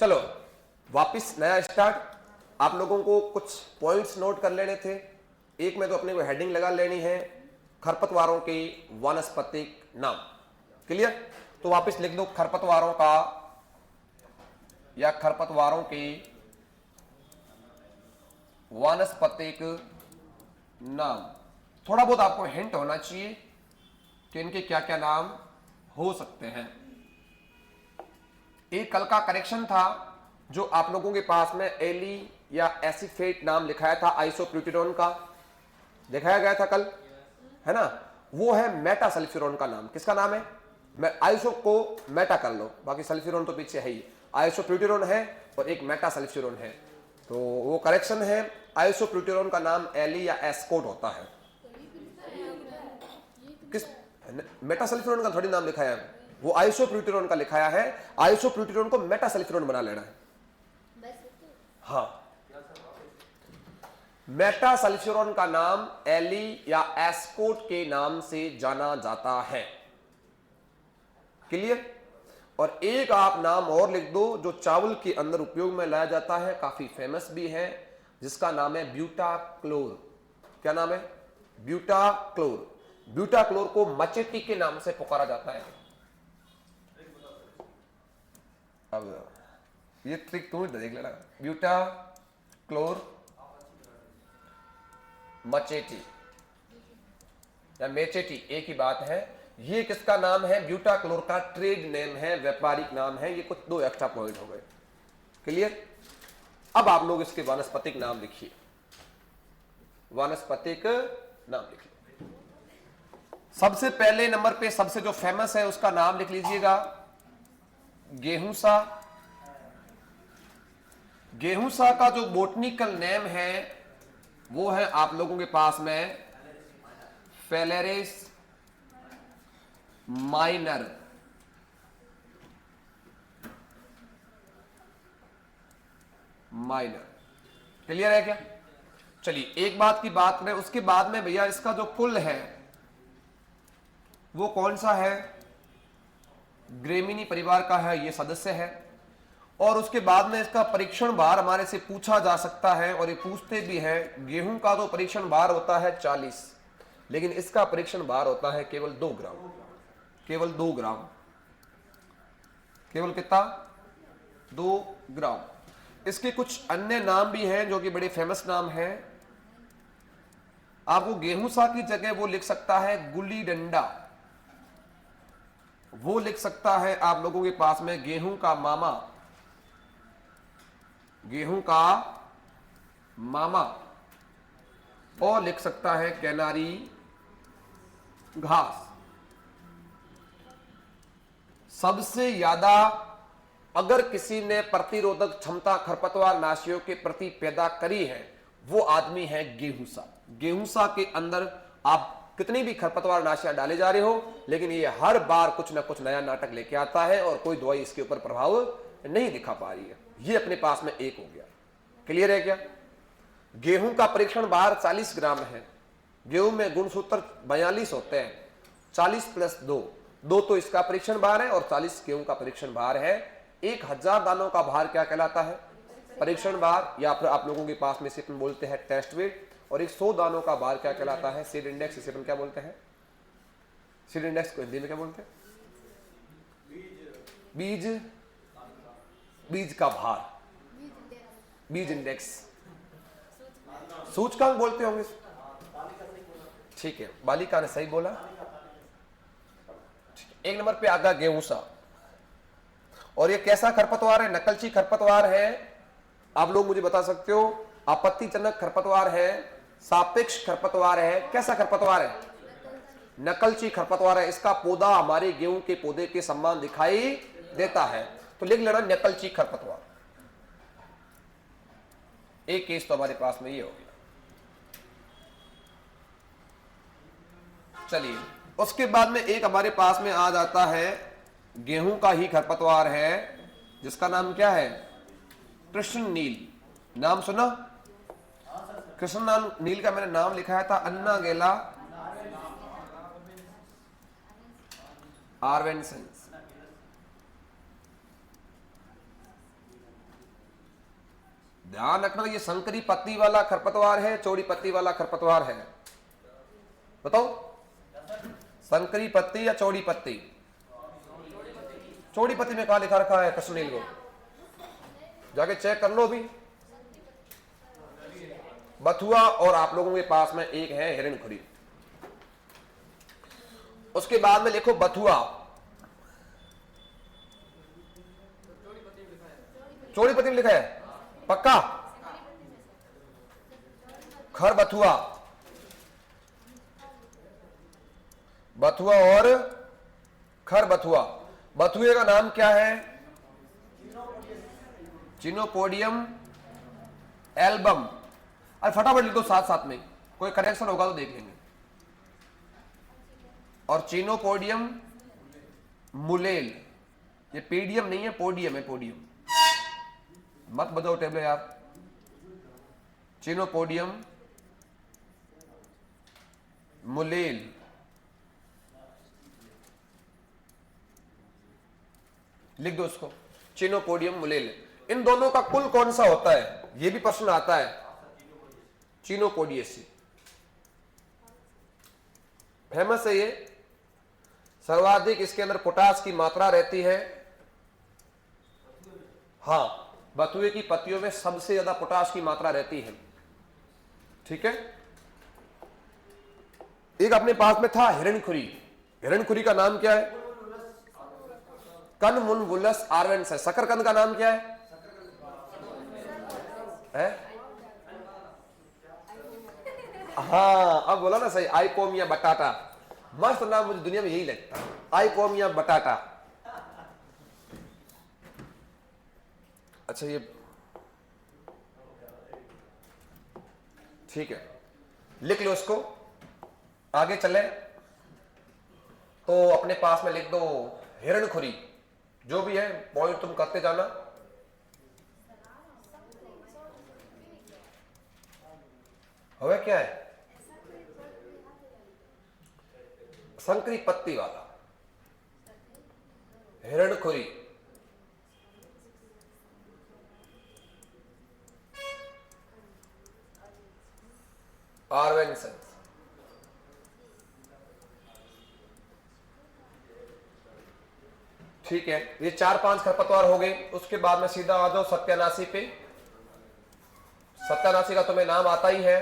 चलो वापस नया स्टार्ट। आप लोगों को कुछ पॉइंट्स नोट कर लेने थे। एक में तो अपने को हेडिंग लगा लेनी है, खरपतवारों के वानस्पतिक नाम। क्लियर? तो वापस लिख दो खरपतवारों का या खरपतवारों के वानस्पतिक नाम। थोड़ा बहुत आपको हिंट होना चाहिए कि इनके क्या क्या नाम हो सकते हैं। एक कल का करेक्शन था जो आप लोगों के पास में एली या एसिफेट नाम लिखाया था आइसोप्यूटेरोन का, दिखाया गया था कल, है ना? वो है मेटासल्फ्यूरोन का नाम। किसका नाम है? मैं आइसो को मेटा कर लो, बाकी सल्फ्यूरोन तो पीछे है ही। आइसोप्यूटेरोन है और एक मेटासल्फ्यूरोन है, तो वो करेक्शन है। आइसोप्यूटेरोन का नाम एली या एस्कोट होता है। किस मेटासल्फ्यूरोन का थोड़ी नाम लिखाया है, वो आइसोप्यूटेरोन का लिखाया है। आइसोप्यूटेरोन को मेटासल्फ्यूरोन बना लेना है। हाँ, मेटासल्फ्यूरोन का नाम एली या एस्कोट के नाम से जाना जाता है। क्लियर? और एक आप नाम और लिख दो जो चावल के अंदर उपयोग में लाया जाता है, काफी फेमस भी है, जिसका नाम है ब्यूटाक्लोर। क्या नाम है? ब्यूटाक्लोर। ब्यूटाक्लोर को मचेटी के नाम से पुकारा जाता है। अब ये ट्रिक तुम देख लेना। ब्यूटाक्लोर मचेटी या मेचेटी एक ही बात है। ये किसका नाम है? ब्यूटाक्लोर का ट्रेड नेम है, व्यापारिक नाम है। ये कुछ दो एक्स्ट्रा पॉइंट हो गए। क्लियर? अब आप लोग इसके वानस्पतिक नाम लिखिए। वानस्पतिक नाम लिखिए। सबसे पहले नंबर पे सबसे जो फेमस है उसका नाम लिख लीजिएगा, गेहूंसा। गेहूंसा का जो बोटनिकल नेम है वो है आप लोगों के पास में फेलेरिस माइनर। माइनर। क्लियर है क्या? चलिए एक बात की बात करें, उसके बाद में भैया इसका जो कुल है वो कौन सा है? ग्रेमिनी परिवार का है, ये सदस्य है। और उसके बाद में इसका परीक्षण भार हमारे से पूछा जा सकता है, और ये पूछते भी हैं। गेहूं का तो परीक्षण भार होता है 40, लेकिन इसका परीक्षण भार होता है केवल 2 ग्राम। केवल 2 ग्राम। केवल कितना? 2 ग्राम। इसके कुछ अन्य नाम भी हैं जो कि बड़े फेमस नाम हैं। आपको गेहूंसा की जगह वो लिख सकता है गुल्ली डंडा, वो लिख सकता है आप लोगों के पास में गेहूं का मामा। गेहूं का मामा। और लिख सकता है कैनारी घास। सबसे ज्यादा अगर किसी ने प्रतिरोधक क्षमता खरपतवार नाशियों के प्रति पैदा करी है वो आदमी है गेहूंसा। गेहूंसा के अंदर आप कितनी भी खरपतवार नाशियां डाले जा रहे हो, लेकिन ये हर बार कुछ ना कुछ नया नाटक लेके आता है और कोई दवाई इसके ऊपर प्रभाव नहीं दिखा पा रही है। ये अपने पास में एक हो गया। क्लियर है क्या? गेहूं का परीक्षण भार 40 ग्राम है। गेहूं में गुणसूत्र 42 होते हैं। 40 प्लस 2, 2 तो इसका परीक्षण भार है और 40 गेहूं का परीक्षण भार है। 1000 दानों का भार क्या कहलाता है? परीक्षण भार, या फिर आप लोगों के पास में से अपन बोलते हैं टेस्ट वेट। और 100 दानों का भार क्या कहलाता है? Seed index. इसे अपन क्या बोलते हैं? सीड इंडेक्स को हिंदी में क्या बोलते हैं? बीज। बीज का भार, बीज इंडेक्स, सूचकांक बोलते होंगे। ठीक है, बालिका ने सही बोला। एक नंबर पे आगा गेहूंसा। और ये कैसा खरपतवार है? नकलची खरपतवार है। आप लोग मुझे बता सकते हो? आपत्तिजनक खरपतवार है, सापेक्ष खरपतवार है, कैसा खरपतवार है? नकलची खरपतवार है। इसका पौधा हमारे गेहूं के पौधे के समान दिखाई देता है, तो लिख लेना नकलची खरपतवार। एक केस तो हमारे पास में ये हो गया। चलिए उसके बाद में एक हमारे पास में आ जाता है गेहूं का ही खरपतवार है, जिसका नाम क्या है? कृष्ण नील। नाम सुना? कृष्ण नील का मैंने नाम लिखाया था अन्ना गेला आर्वेन्सेंस। ध्यान रखना, ये संकरी पत्ती वाला खरपतवार है, चौड़ी पत्ती वाला खरपतवार है? बताओ, संकरी पत्ती या चौड़ी पत्ती? चौड़ी पत्ती में कहा लिखा रखा है कृष्णनील को? जाके चेक कर लो भी। बथुआ और आप लोगों के पास में एक है हिरणखुरी। उसके बाद में लिखो बथुआ। चौड़ी पत्ती में लिखा है पक्का? खर बथुआ, बथुआ और खर बथुआ। बथुए का नाम क्या है? Chenopodium album. अरे फटाफट लिख दो साथ साथ में, कोई करेक्शन होगा तो देख लेंगे। और चिनोपोडियम मुलेल, ये पीडियम नहीं है, पोडियम है, पोडियम। मत बजाओ टेबल यार। चिनोपोडियम मुलेल, लिख दो इसको, चिनोपोडियम मुलेल। इन दोनों का कुल कौन सा होता है, यह भी प्रश्न आता है। चिनोपोडियेसी फेमस है ये, सर्वाधिक इसके अंदर पोटास की मात्रा रहती है। हाँ, बथुए की पत्तियों में सबसे ज्यादा पोटास की मात्रा रहती है। ठीक है। एक अपने पास में था हिरणखुरी। हिरणखुरी का नाम क्या है? कनमुनवुलस आर्वेन्स है। शकरकंद का नाम क्या है? हाँ, अब बोला ना सही, आइपोमिया बटाटा। मस्त नाम, मुझे दुनिया में यही लगता है, आइपोमिया बटाटा। अच्छा, ये ठीक है, लिख लो इसको। आगे चले तो अपने पास में लिख दो हिरणखुरी। जो भी है पॉइंट तुम करते जाना। हवे क्या है? संकरी पत्ती वाला हिरणखुरी। आर्वेन्सेंस। ठीक है, ये 4-5 खरपतवार हो गए। उसके बाद में सीधा आ जाओ सत्यानाशी पे। सत्यानाशी का तुम्हें नाम आता ही है,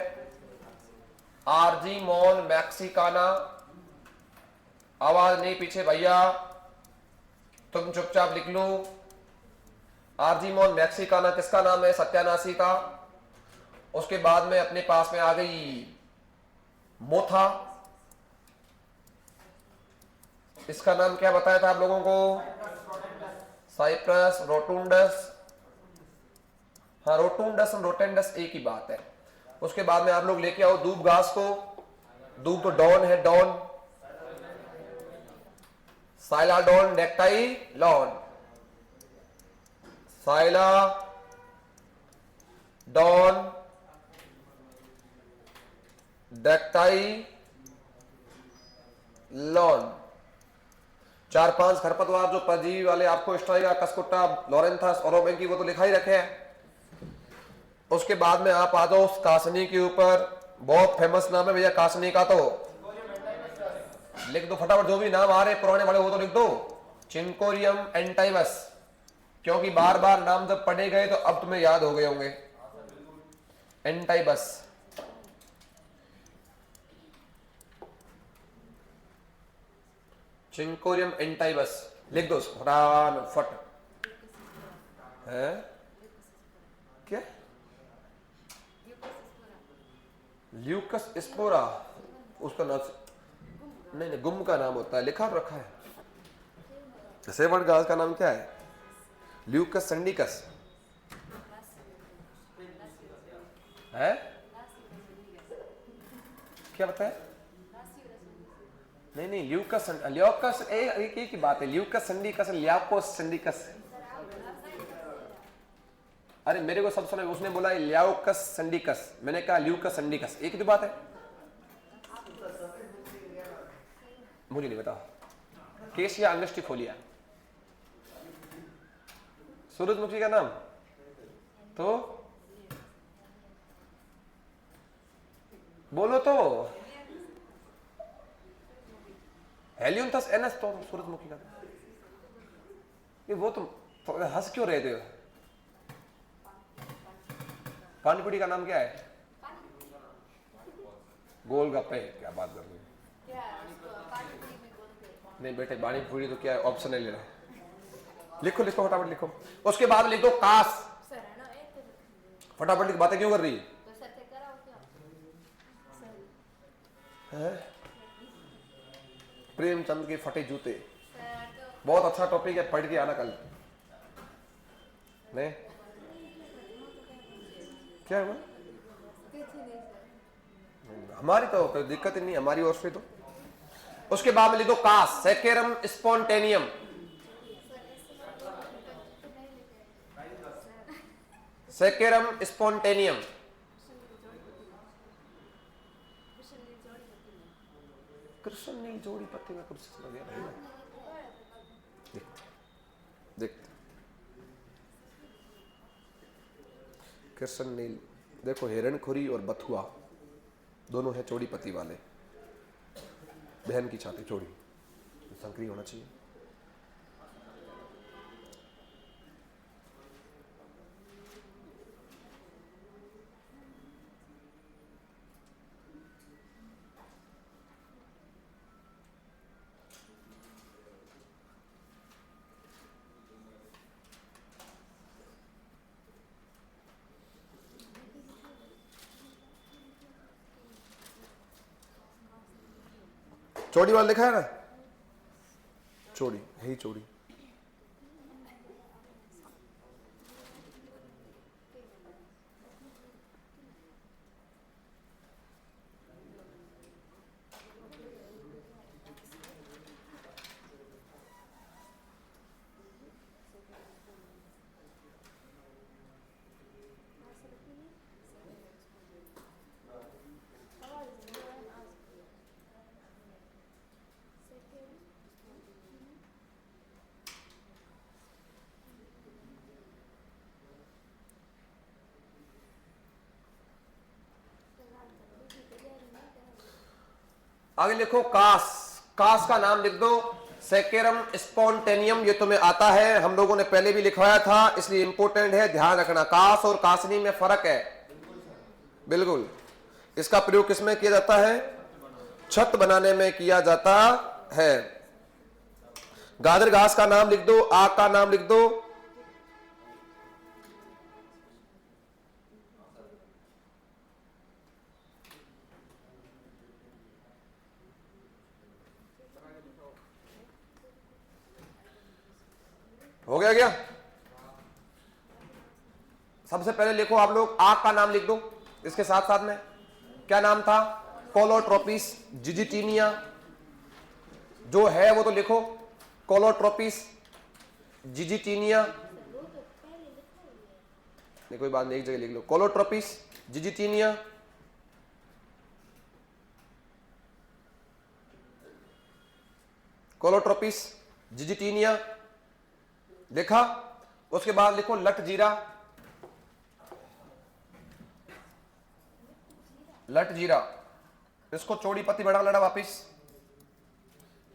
आर्जीमोन मैक्सिकाना। आवाज नहीं पीछे भैया, तुम चुपचाप लिख लो। आर्जीमोन मैक्सिकाना किसका नाम है? सत्यानाशी का। उसके बाद में अपने पास में आ गई मोथा। इसका नाम क्या बताया था आप लोगों को? साइप्रस रोटुंडस। हाँ, रोटुंडस और रोटेंडस एक ही बात है। उसके बाद में आप लोग लेके आओ दूब घास को। दूब तो डॉन है, डॉन। साइलाडोन डेक्टाइलॉन, साइला डॉन डेक्टाइलॉन। 4-5 खरपतवार जो परजीवी वाले आपको स्ट्राइगा, कस्कुट्टा, लॉरेंथस, ओरोबेंकी, वो तो लिखा ही रखे हैं। उसके बाद में आप आ जाओ कासनी के ऊपर। बहुत फेमस नाम है भैया कासनी का, तो लिख दो फटाफट। जो भी नाम आ रहे पुराने बड़े वो तो लिख दो। चिंकोरियम एंटाइवस, क्योंकि बार बार नाम जब पढ़े गए तो अब तुम्हें याद हो गए होंगे। एंटाइबस। चिंकोरियम एंटाइबस लिख दो फट। है क्या? ल्यूकस स्पोरा उसका नाम? नहीं, गुम का नाम होता है, लिखा रखा है। सेवन घास का नाम क्या है? ल्यूकस सेंडिकस है। क्या बताया? नहीं, ल्यूकस ल्यूकस एक ही बात है। ल्यूकस सेंडिकस, ल्यूकोस सेंडिकस। अरे मेरे को सब सुना, उसने बोला ल्यूकस सेंडिकस, मैंने कहा ल्यूकस सेंडिकस, एक ही तो बात है। मुझे नहीं बताओ। केशिया अंगस्टिफोलिया, सूरजमुखी का नाम तो बोलो तो। हेलियोनथस एनस तो सूरजमुखी का। ये वो तुम हंस क्यों रहे थे? पानीपुरी का नाम क्या है? गोलगप्पे। क्या बात कर रही है? नहीं बेटे, पानीपुरी तो क्या है, ऑप्शन है ले रहा है। लिखो लिखो फटाफट लिखो। उसके बाद लिख दो कास। फटाफट लिख, बातें क्यों कर रही है? प्रेमचंद के फटे जूते। बहुत अच्छा टॉपिक है, पढ़ के आना कल। नहीं क्या हुआ? हमारी तो कोई दिक्कत ही नहीं, हमारी ओर से तो। उसके बाद में लिख दो कास, saccharum spontaneum. Saccharum spontaneum. Krishna नील जोड़ी पत्ती में कुछ देखते देखते। कृष्ण नील देखो, हिरणखुरी और बथुआ दोनों है चौड़ी पत्ती वाले। बहन की छाती चौड़ी, संकरी होना चाहिए। चौड़ी वाला लिखा है ना, चौड़ी है ही चौड़ी। आगे लिखो कास। कास का नाम लिख दो, सेकेरम स्पॉन्टेनियम। ये तुम्हें आता है, हम लोगों ने पहले भी लिखवाया था, इसलिए इंपॉर्टेंट है, ध्यान रखना। कास और कासनी में फर्क है। बिल्कुल। इसका प्रयोग किसमें किया जाता है? छत बनाने में किया जाता है। गाजर घास का नाम लिख दो, आग का नाम लिख दो। हो गया क्या? सबसे पहले लिखो आप लोग, आग का नाम लिख दो। इसके साथ साथ में क्या नाम था? कोलोट्रोपिस जिजिटीनिया। जो है वो तो लिखो, कोलोट्रोपिस जिजिटीनिया। नहीं कोई बात नहीं, एक जगह लिख लो, कोलोट्रोपिस जिजिटीनिया। कोलोट्रोपिस जिजिटीनिया देखा। उसके बाद लिखो लट जीरा। लट जीरा, इसको चौड़ी पत्ती बढ़ा लड़ा वापिस।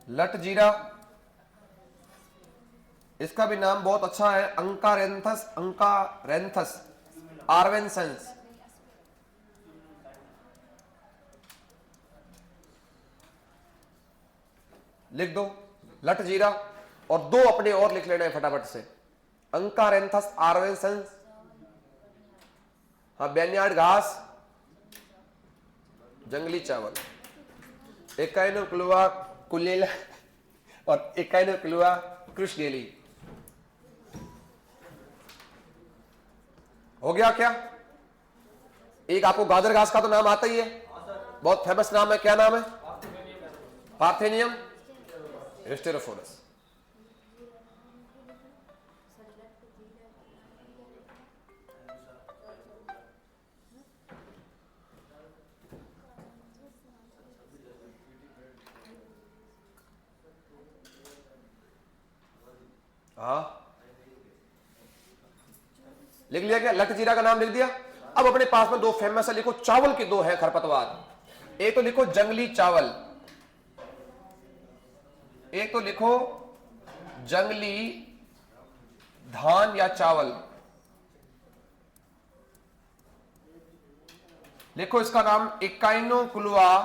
लट जीरा, इसका भी नाम बहुत अच्छा है, अंकारेंथस, अंकारेंथस आर्वेंसेंस। लिख दो लट जीरा, और दो अपने और लिख लेना है फटाफट से, अंकारेंथस आर्वेंसेंस। हाँ, बैनियार्ड घास, जंगली चावल, एकाइनोक्लुआ कुलेला और एकाइनोक्लुआ क्रुशगेली। हो गया क्या? एक आपको गाजर घास का तो नाम आता ही है, बहुत फेमस नाम है। क्या नाम है? Parthenium hysterophorus. हाँ, लिख लिया क्या? लट जीरा का नाम लिख दिया। अब अपने पास में दो फेमस है, लिखो चावल के दो हैं खरपतवार, एक तो लिखो जंगली चावल, एक तो लिखो जंगली धान या चावल। लिखो इसका नाम इकाइनोकुलुआ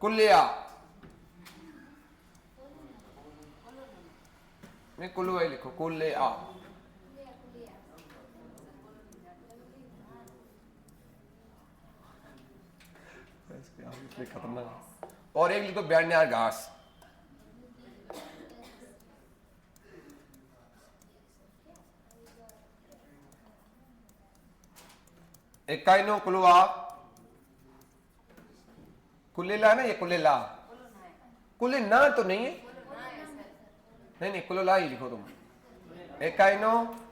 कुल्या। नहीं कुल्लू है, लिखो कुल्या। खतरनाक। और एक लिखो बैरनियार घास। इकाइनोकुलुआ कुलेला है ना, ये कुलेला, कुलेना तो नहीं है, नहीं नहीं कुलेला ही लिखो तुम। इकाइनोकुलुआ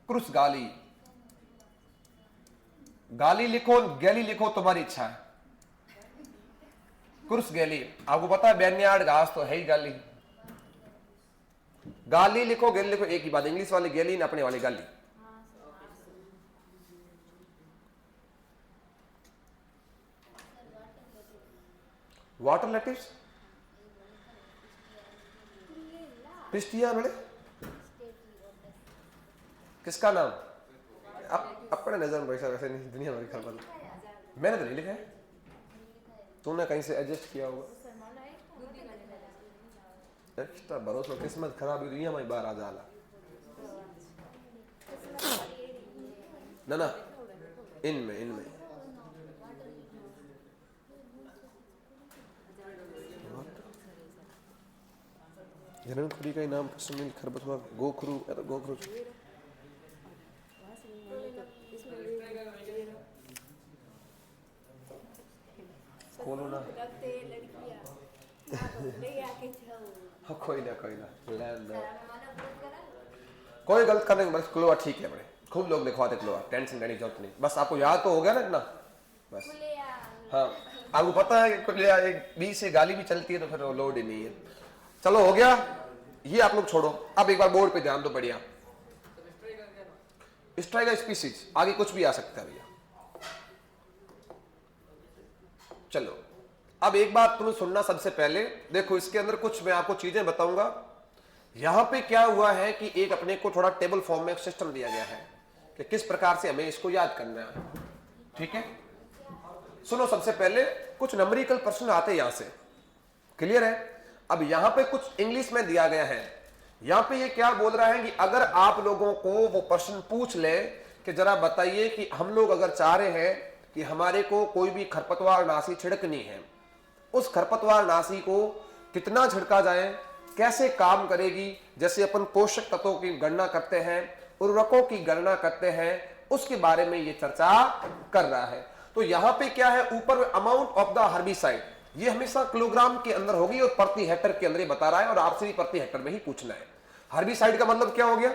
क्रुस गाली, गाली लिखो गैली लिखो, तुम्हारी इच्छा है। क्रुस गैली, आपको पता है बैरनियार्ड घास तो है ही गाली। गाली लिखो गैली लिखो एक ही बात, इंग्लिश वाले गैली ना अपने वाले गाली। वाटर लेटिव्स पिस्टिया बड़े, किसका नाम? अपने नजर में वैसा वैसे नहीं, दुनिया भर खबर मैंने तो नहीं लिखा है, तूने कहीं से एडजस्ट किया होगा। एक्स्ट्रा भरोसा, किस्मत खराब हुई दुनिया में बाहर आ जाला ना ना, इनमें इनमें जननखुरी का नाम सुनील खरबतवा गोखरू, तो गोखरू खोलो ना। कोई ना कोई गलत करने बस क्लोआ ठीक है, बड़े खूब लोग लिखवाते क्लोआ, टेंशन लेने की जरूरत नहीं, बस आपको याद तो हो गया ना इतना बस। हाँ आपको पता है कि क्लोआ एक बी से गाली भी चलती है तो फिर वो लोड ही नहीं है। चलो हो गया, ये आप लोग छोड़ो, अब एक बार बोर्ड पे ध्यान दो। बढ़िया, स्ट्राइका स्पीसीज, आगे कुछ भी आ सकता है भैया। चलो अब एक बात तुम्हें सुनना, सबसे पहले देखो इसके अंदर कुछ मैं आपको चीजें बताऊंगा। यहां पे क्या हुआ है कि एक अपने को थोड़ा टेबल फॉर्म में एक सिस्टम दिया गया है कि किस प्रकार से हमें इसको याद करना है, ठीक है। सुनो, सबसे पहले कुछ नंबरिकल प्रश्न आते हैं यहां से, क्लियर है। अब यहां पे कुछ इंग्लिश में दिया गया है, यहां पे ये क्या बोल रहा है कि अगर आप लोगों को वो प्रश्न पूछ ले कि जरा बताइए कि हम लोग अगर चाह रहे हैं कि हमारे को कोई भी खरपतवार नाशी छिड़कनी है, उस खरपतवार नाशी को कितना छिड़का जाए, कैसे काम करेगी, जैसे अपन पोषक तत्वों की गणना करते हैं, उर्वरकों की गणना करते हैं, उसके बारे में ये चर्चा कर रहा है। तो यहां पे क्या है, ऊपर अमाउंट ऑफ द हर्बिसाइड, ये हमेशा किलोग्राम के अंदर होगी और प्रति हेक्टर के अंदर ही बता रहा है, और आपसे भी प्रति हेक्टर में ही पूछना है। हर्बिसाइड का मतलब क्या हो गया,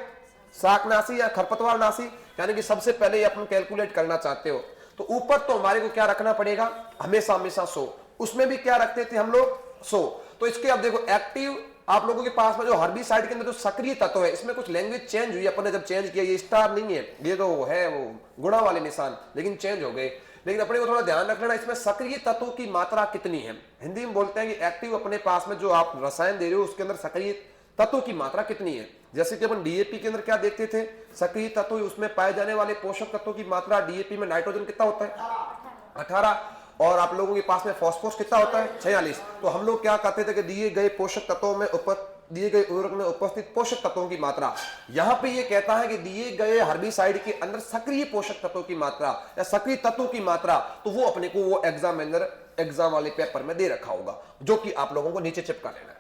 शाकनाशी या खरपतवार नाशी, यानी कि सबसे पहले अपन कैलकुलेट करना चाहते हो तो ऊपर तो हमारे को क्या रखना पड़ेगा, हमेशा 100। उसमें भी क्या रखते थे हम लोग, 100। तो इसके अब देखो एक्टिव आप लोगों के पास में जो हर्बिसाइड के अंदर जो सक्रिय तत्व है, इसमें कुछ लैंग्वेज चेंज हुई, अपन ने जब चेंज किया, ये स्टार नहीं है, ये तो है वो गुणा वाले निशान, लेकिन चेंज हो गए। लेकिन अपने को थोड़ा ध्यान रखना, इसमें सक्रिय तत्वों की मात्रा कितनी है। हिंदी में बोलते हैं कि एक्टिव अपने पास में जो आप रसायन दे रहे हो उसके अंदर सक्रिय तत्वों की मात्रा कितनी है। जैसे कि अपन डीएपी के अंदर क्या देखते थे, सक्रिय तत्व, उसमें पाए जाने वाले पोषक तत्वों की मात्रा, डीएपी में नाइट्रोजन कितना होता है 18, और आप लोगों के पास में फास्फोरस कितना होता है 46। तो हम लोग क्या कहते थे कि दिए गए पोषक तत्वों में दिए गए उर्वरक में उपस्थित पोषक तत्वों की मात्रा। यहां पे ये कहता है कि दिए गए हर्बिसाइड के अंदर सक्रिय पोषक तत्वों की मात्रा या सक्रिय तत्वों की मात्रा, तो वो अपने को वो एग्जाम वाले पेपर में दे रखा होगा, जो कि आप लोगों को नीचे चिपका लेना है।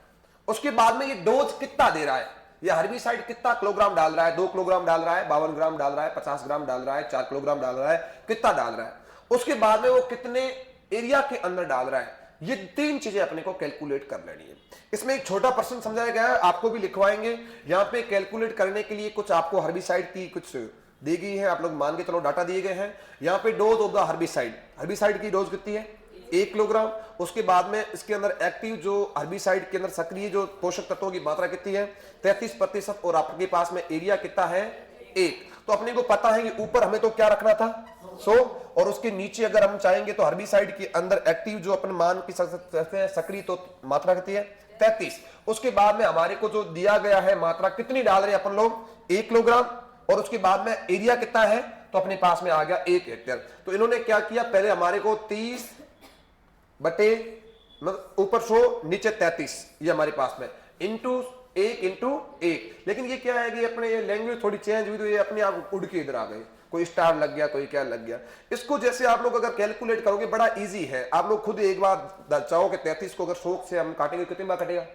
उसके बाद में ये डोज कितना दे रहा है, ये हर्बिसाइड कितना किलोग्राम डाल रहा है, 2 किलोग्राम डाल रहा है, 52 ग्राम डाल रहा है, 50 ग्राम डाल रहा है, 4 किलोग्राम डाल रहा है, कितना डाल रहा है। उसके बाद में वो कितने एरिया के अंदर डाल रहा है, ये 3 चीजें अपने को कैलकुलेट कर लेनी है। इसमें एक छोटा प्रश्न समझाया गया है, आपको भी लिखवाएंगे। यहां पे कैलकुलेट करने के लिए कुछ आपको हर्बिसाइड की कुछ दी गई है, आप लोग मान के चलो डाटा दिए गए हैं। यहां पे डोज ऑफ द हर्बिसाइड की डोज कितनी है 1 किलोग्राम। उसके बाद में इसके अंदर एक्टिव जो हर्बिसाइड के अंदर सक्रिय जो पोषक तत्वों की मात्रा कितनी है 33%, और आपके पास में एरिया कितना है 1। तो अपने को पता है कि ऊपर हमें तो क्या रखना था 100, और उसके नीचे अगर हम चाहेंगे तो हर्बिसाइड के अंदर एक्टिव जो अपन मान की सकते हैं सक्रिय तो मात्रा कितनी है 33। उसके बाद में हमारे को जो दिया गया है मात्रा कितनी डाल रहे हैं अपन लोग 1 किलोग्राम, और उसके बाद में एरिया कितना है तो अपने पास में आ गया 1 हेक्टेयर। तो इन्होंने क्या किया, पहले हमारे को 30 बटे मतलब ऊपर 100 नीचे 33 ये हमारे पास में इंटू 1 लेकिन ये क्या है कि अपने ये लैंग्वेज थोड़ी चेंज हुई तो ये अपने आप उड़ के इधर आ गए, कोई स्टार लग गया कोई क्या लग गया। इसको जैसे आप लोग अगर कैलकुलेट करोगे बड़ा इजी है, आप लोग खुद एक बार चाहो कि 33 को अगर 100 से हम काटेंगे कितनी बार कटेगा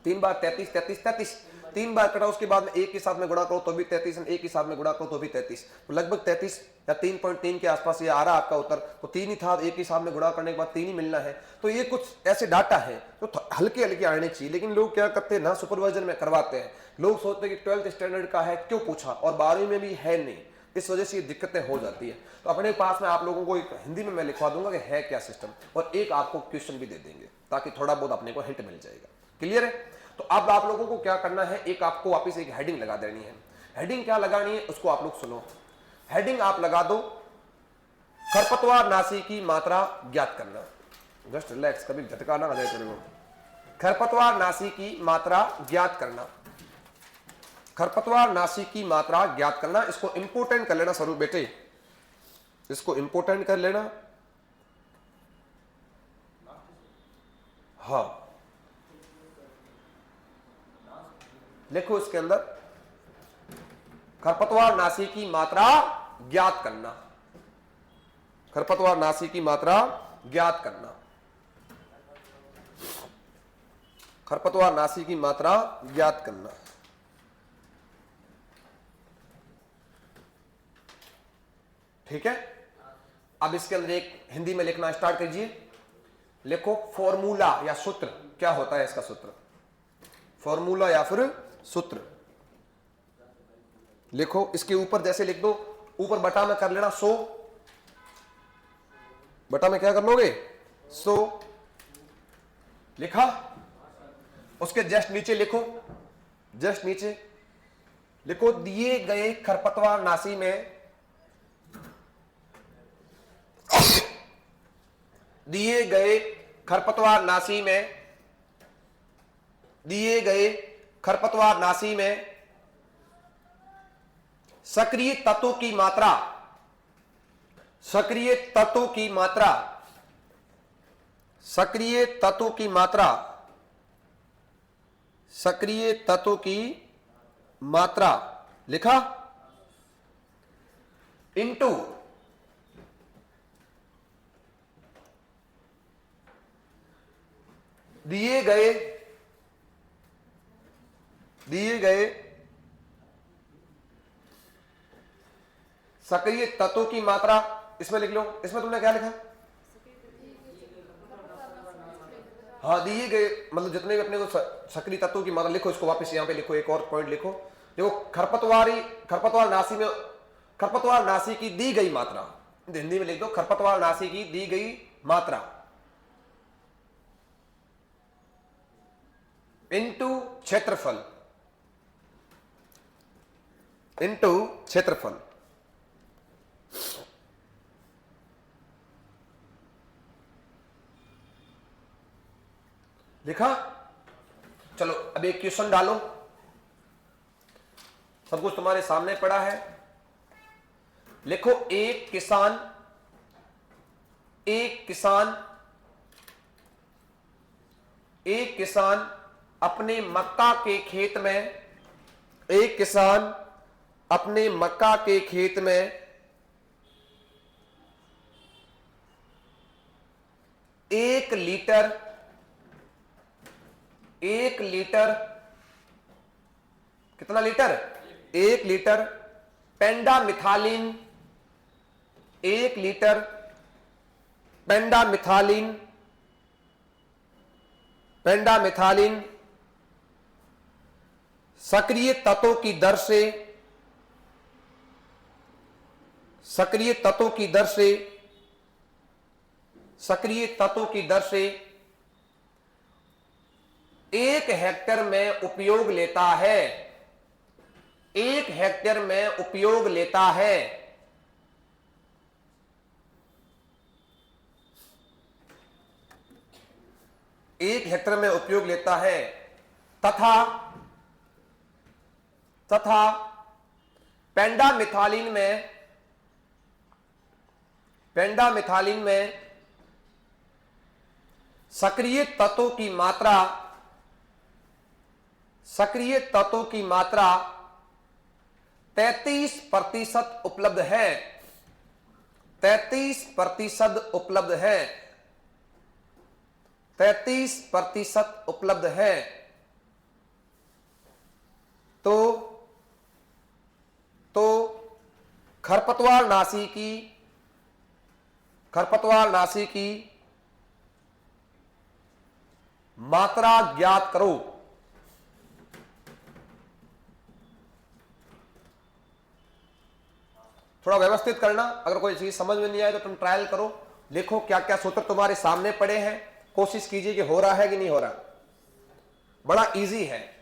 3 बार 33 33 33 3 बार कटा, उसके बाद में 1 के साथ में गुणा करो तो भी 33, 1 के साथ में गुणा करो तो भी 33, तो लगभग 33 या 3.3 के आसपास ये आ रहा है आपका उत्तर। तो 3 ही था, 1 के साथ में गुणा करने के बाद 3 ही मिलना है। तो ये कुछ ऐसे डाटा है जो हल्के हल्के आने चाहिए, लेकिन लोग क्या करते हैं ना सुपरवाइजन में करवाते हैं। लोग सोचते हैं कि 12th स्टैंडर्ड का है क्यों पूछा, और 12वीं में भी है नहीं, इस वजह से ये दिक्कतें हो जाती है। तो अपने पास में आप लोगों को एक हिंदी में मैं लिखवा दूंगा कि है क्या सिस्टम, और एक आपको क्वेश्चन भी दे देंगे ताकि थोड़ा बहुत अपने को हिंट मिल जाएगा। क्लियर है? तो अब आप लोगों को क्या करना है, एक आपको वापस एक हेडिंग लगा देनी है। हेडिंग क्या लगानी है उसको आप लोग सुनो। हेडिंग आप लगा दो खरपतवार नाशी की मात्रा ज्ञात करना। जस्ट रिलैक्स, कभी झटका ना आ जाए तेरे को। खरपतवार नाशी की मात्रा ज्ञात करना, खरपतवार नाशी की मात्रा ज्ञात करना। इसको इंपोर्टेंट कर लेना स्वरूप बेटे, इसको इंपोर्टेंट कर लेना। हाँ लिखो इसके अंदर खरपतवार नाशी की मात्रा ज्ञात करना, खरपतवार नाशी की मात्रा ज्ञात करना, खरपतवार नाशी की मात्रा ज्ञात करना। ठीक है, अब इसके अंदर एक हिंदी में लिखना स्टार्ट कीजिए। लिखो फॉर्मूला या सूत्र, क्या होता है इसका सूत्र, फॉर्मूला या फिर सूत्र लिखो। इसके ऊपर जैसे लिख दो, ऊपर बटा में कर लेना 100, बटा में क्या कर लोगे 100 लिखा। उसके जस्ट नीचे लिखो, जस्ट नीचे लिखो दिए गए खरपतवार नाशी में, दिए गए खरपतवार नाशी में, दिए गए खरपतवार नाशी में सक्रिय तत्वों की मात्रा, सक्रिय तत्वों की मात्रा, सक्रिय तत्वों की मात्रा, सक्रिय तत्वों की मात्रा लिखा इंटू दिए गए सक्रिय तत्वों की मात्रा, इसमें लिख लो। इसमें तुमने क्या लिखा, हाँ दिए गए मतलब जितने भी अपने को सक्रिय तत्वों की मात्रा लिखो। इसको वापस यहां पे लिखो, एक और पॉइंट लिखो। देखो खरपतवार नाशी में, खरपतवार नाशी की दी गई मात्रा, हिंदी में लिख दो खरपतवार नाशी की दी गई मात्रा इंटू क्षेत्रफल, इंटू क्षेत्रफल। लिखा? चलो अब एक क्वेश्चन डालो, सब कुछ तुम्हारे सामने पड़ा है। लिखो एक किसान अपने मक्का के खेत में, एक किसान अपने मक्का के खेत में 1 लीटर कितना लीटर 1 लीटर पेंडामिथालिन, 1 लीटर पेंडामिथालिन सक्रिय तत्वों की दर से, सक्रिय तत्वों की दर से सक्रिय तत्वों की दर से 1 हेक्टेयर में उपयोग लेता है, 1 हेक्टेयर में उपयोग लेता है। 1 हेक्टेयर में उपयोग लेता है तथा पेंडामिथालिन में सक्रिय तत्वों की मात्रा 33% उपलब्ध है, 33% उपलब्ध है, 33% उपलब्ध है। तो खरपतवार नाशी की मात्रा ज्ञात करो। थोड़ा व्यवस्थित करना, अगर कोई चीज समझ में नहीं आए तो तुम ट्रायल करो, लिखो क्या क्या सूत्र तुम्हारे सामने पड़े हैं, कोशिश कीजिए कि हो रहा है कि नहीं हो रहा। बड़ा इजी है।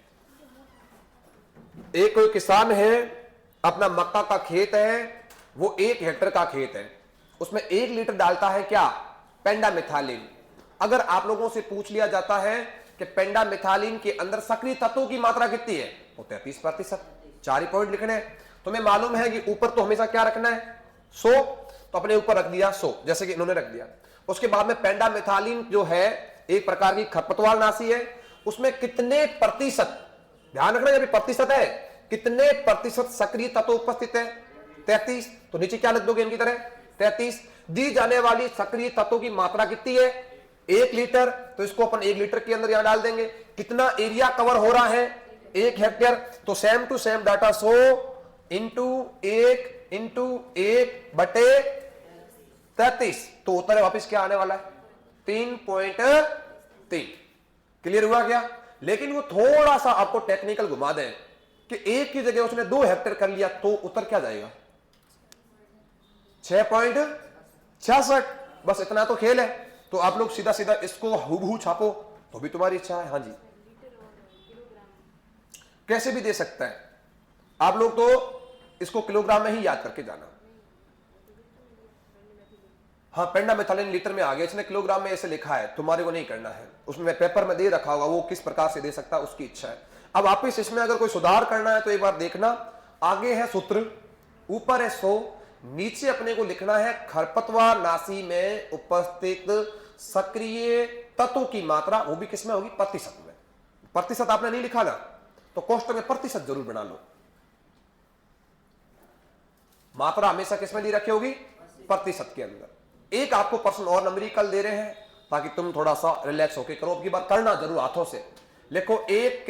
एक कोई किसान है, अपना मक्का का खेत है, वो 1 हेक्टेयर का खेत है, उसमें 1 लीटर डालता है क्या, पेंडामिथालिन। अगर आप लोगों से पूछ लिया जाता है कि पेंडामिथालिन के अंदर सक्रिय तत्वों की मात्रा कितनी है, वो 33%। 4 ही पॉइंट लिखने हैं। तुम्हें मालूम है कि ऊपर तो हमेशा क्या रखना है, 100, तो अपने ऊपर रख दिया 100, जैसे कि इन्होंने रख दिया। उसके बाद में पेंडामिथालिन जो है एक प्रकार की खरपतवार नाशी है, उसमें कितने प्रतिशत, ध्यान रखना जब प्रतिशत है, कितने प्रतिशत सक्रिय तत्व उपस्थित है, 33। तो नीचे क्या लिख दोगे इनकी तरह, 33। दी जाने वाली सक्रिय तत्वों की मात्रा कितनी है, 1 लीटर, तो इसको अपन 1 लीटर के अंदर यहां डाल देंगे। कितना एरिया कवर हो रहा है, 1 हेक्टेयर, तो same to same data 100 into 1/33, तो उत्तर वापस क्या आने वाला है, 3.3। क्लियर हुआ क्या। लेकिन वो थोड़ा सा आपको टेक्निकल घुमा दें कि 1 की जगह उसने 2 हेक्टेयर कर लिया, तो उत्तर क्या जाएगा, 6.66। बस इतना तो खेल है। तो आप लोग सीधा सीधा इसको हूबहू छापो, तो भी तुम्हारी इच्छा है। हाँ जी, कैसे भी दे सकता है, आप लोग तो इसको किलोग्राम में ही याद करके जाना। हाँ, पेंडामिथालिन लीटर में आ गया, इसने किलोग्राम में ऐसे लिखा है, तुम्हारे को नहीं करना है, उसमें पेपर में दे रखा होगा, वो किस प्रकार से दे सकता है उसकी इच्छा है। अब वापिस इसमें अगर कोई सुधार करना है तो एक बार देखना, आगे है सूत्र, ऊपर है 100, नीचे अपने को लिखना है खरपतवार नाशी में उपस्थित सक्रिय तत्वों की मात्रा, वो भी किसमें होगी, प्रतिशत में। प्रतिशत आपने नहीं लिखा ना, तो कोष्टक में प्रतिशत जरूर बना लो। मात्रा हमेशा किसमें दी रखी होगी, प्रतिशत के अंदर। एक आपको प्रश्न और नंबरिकल दे रहे हैं ताकि तुम थोड़ा सा रिलैक्स होकर करो। अब की बात करना जरूर हाथों से लिखो। एक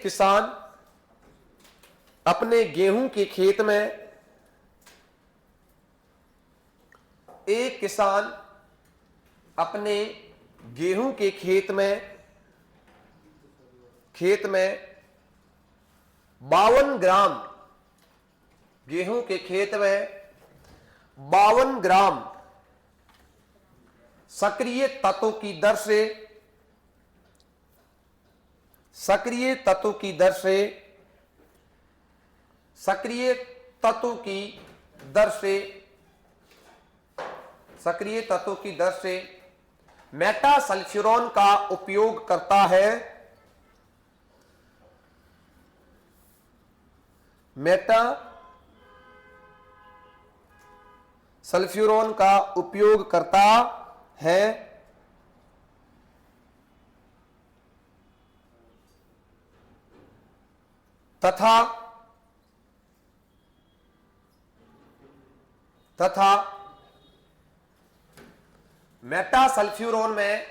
किसान अपने गेहूं के खेत में, एक किसान अपने गेहूं के खेत में 52 ग्राम, गेहूं के खेत में 52 ग्राम सक्रिय तत्वों की दर से, सक्रिय तत्वों की दर से, सक्रिय तत्वों की दर से, सक्रिय तत्वों की दर से मेटासल्फ्यूरॉन का उपयोग करता है, मेटासल्फ्यूरॉन का उपयोग करता है तथा मेटासल्फ्यूरॉन में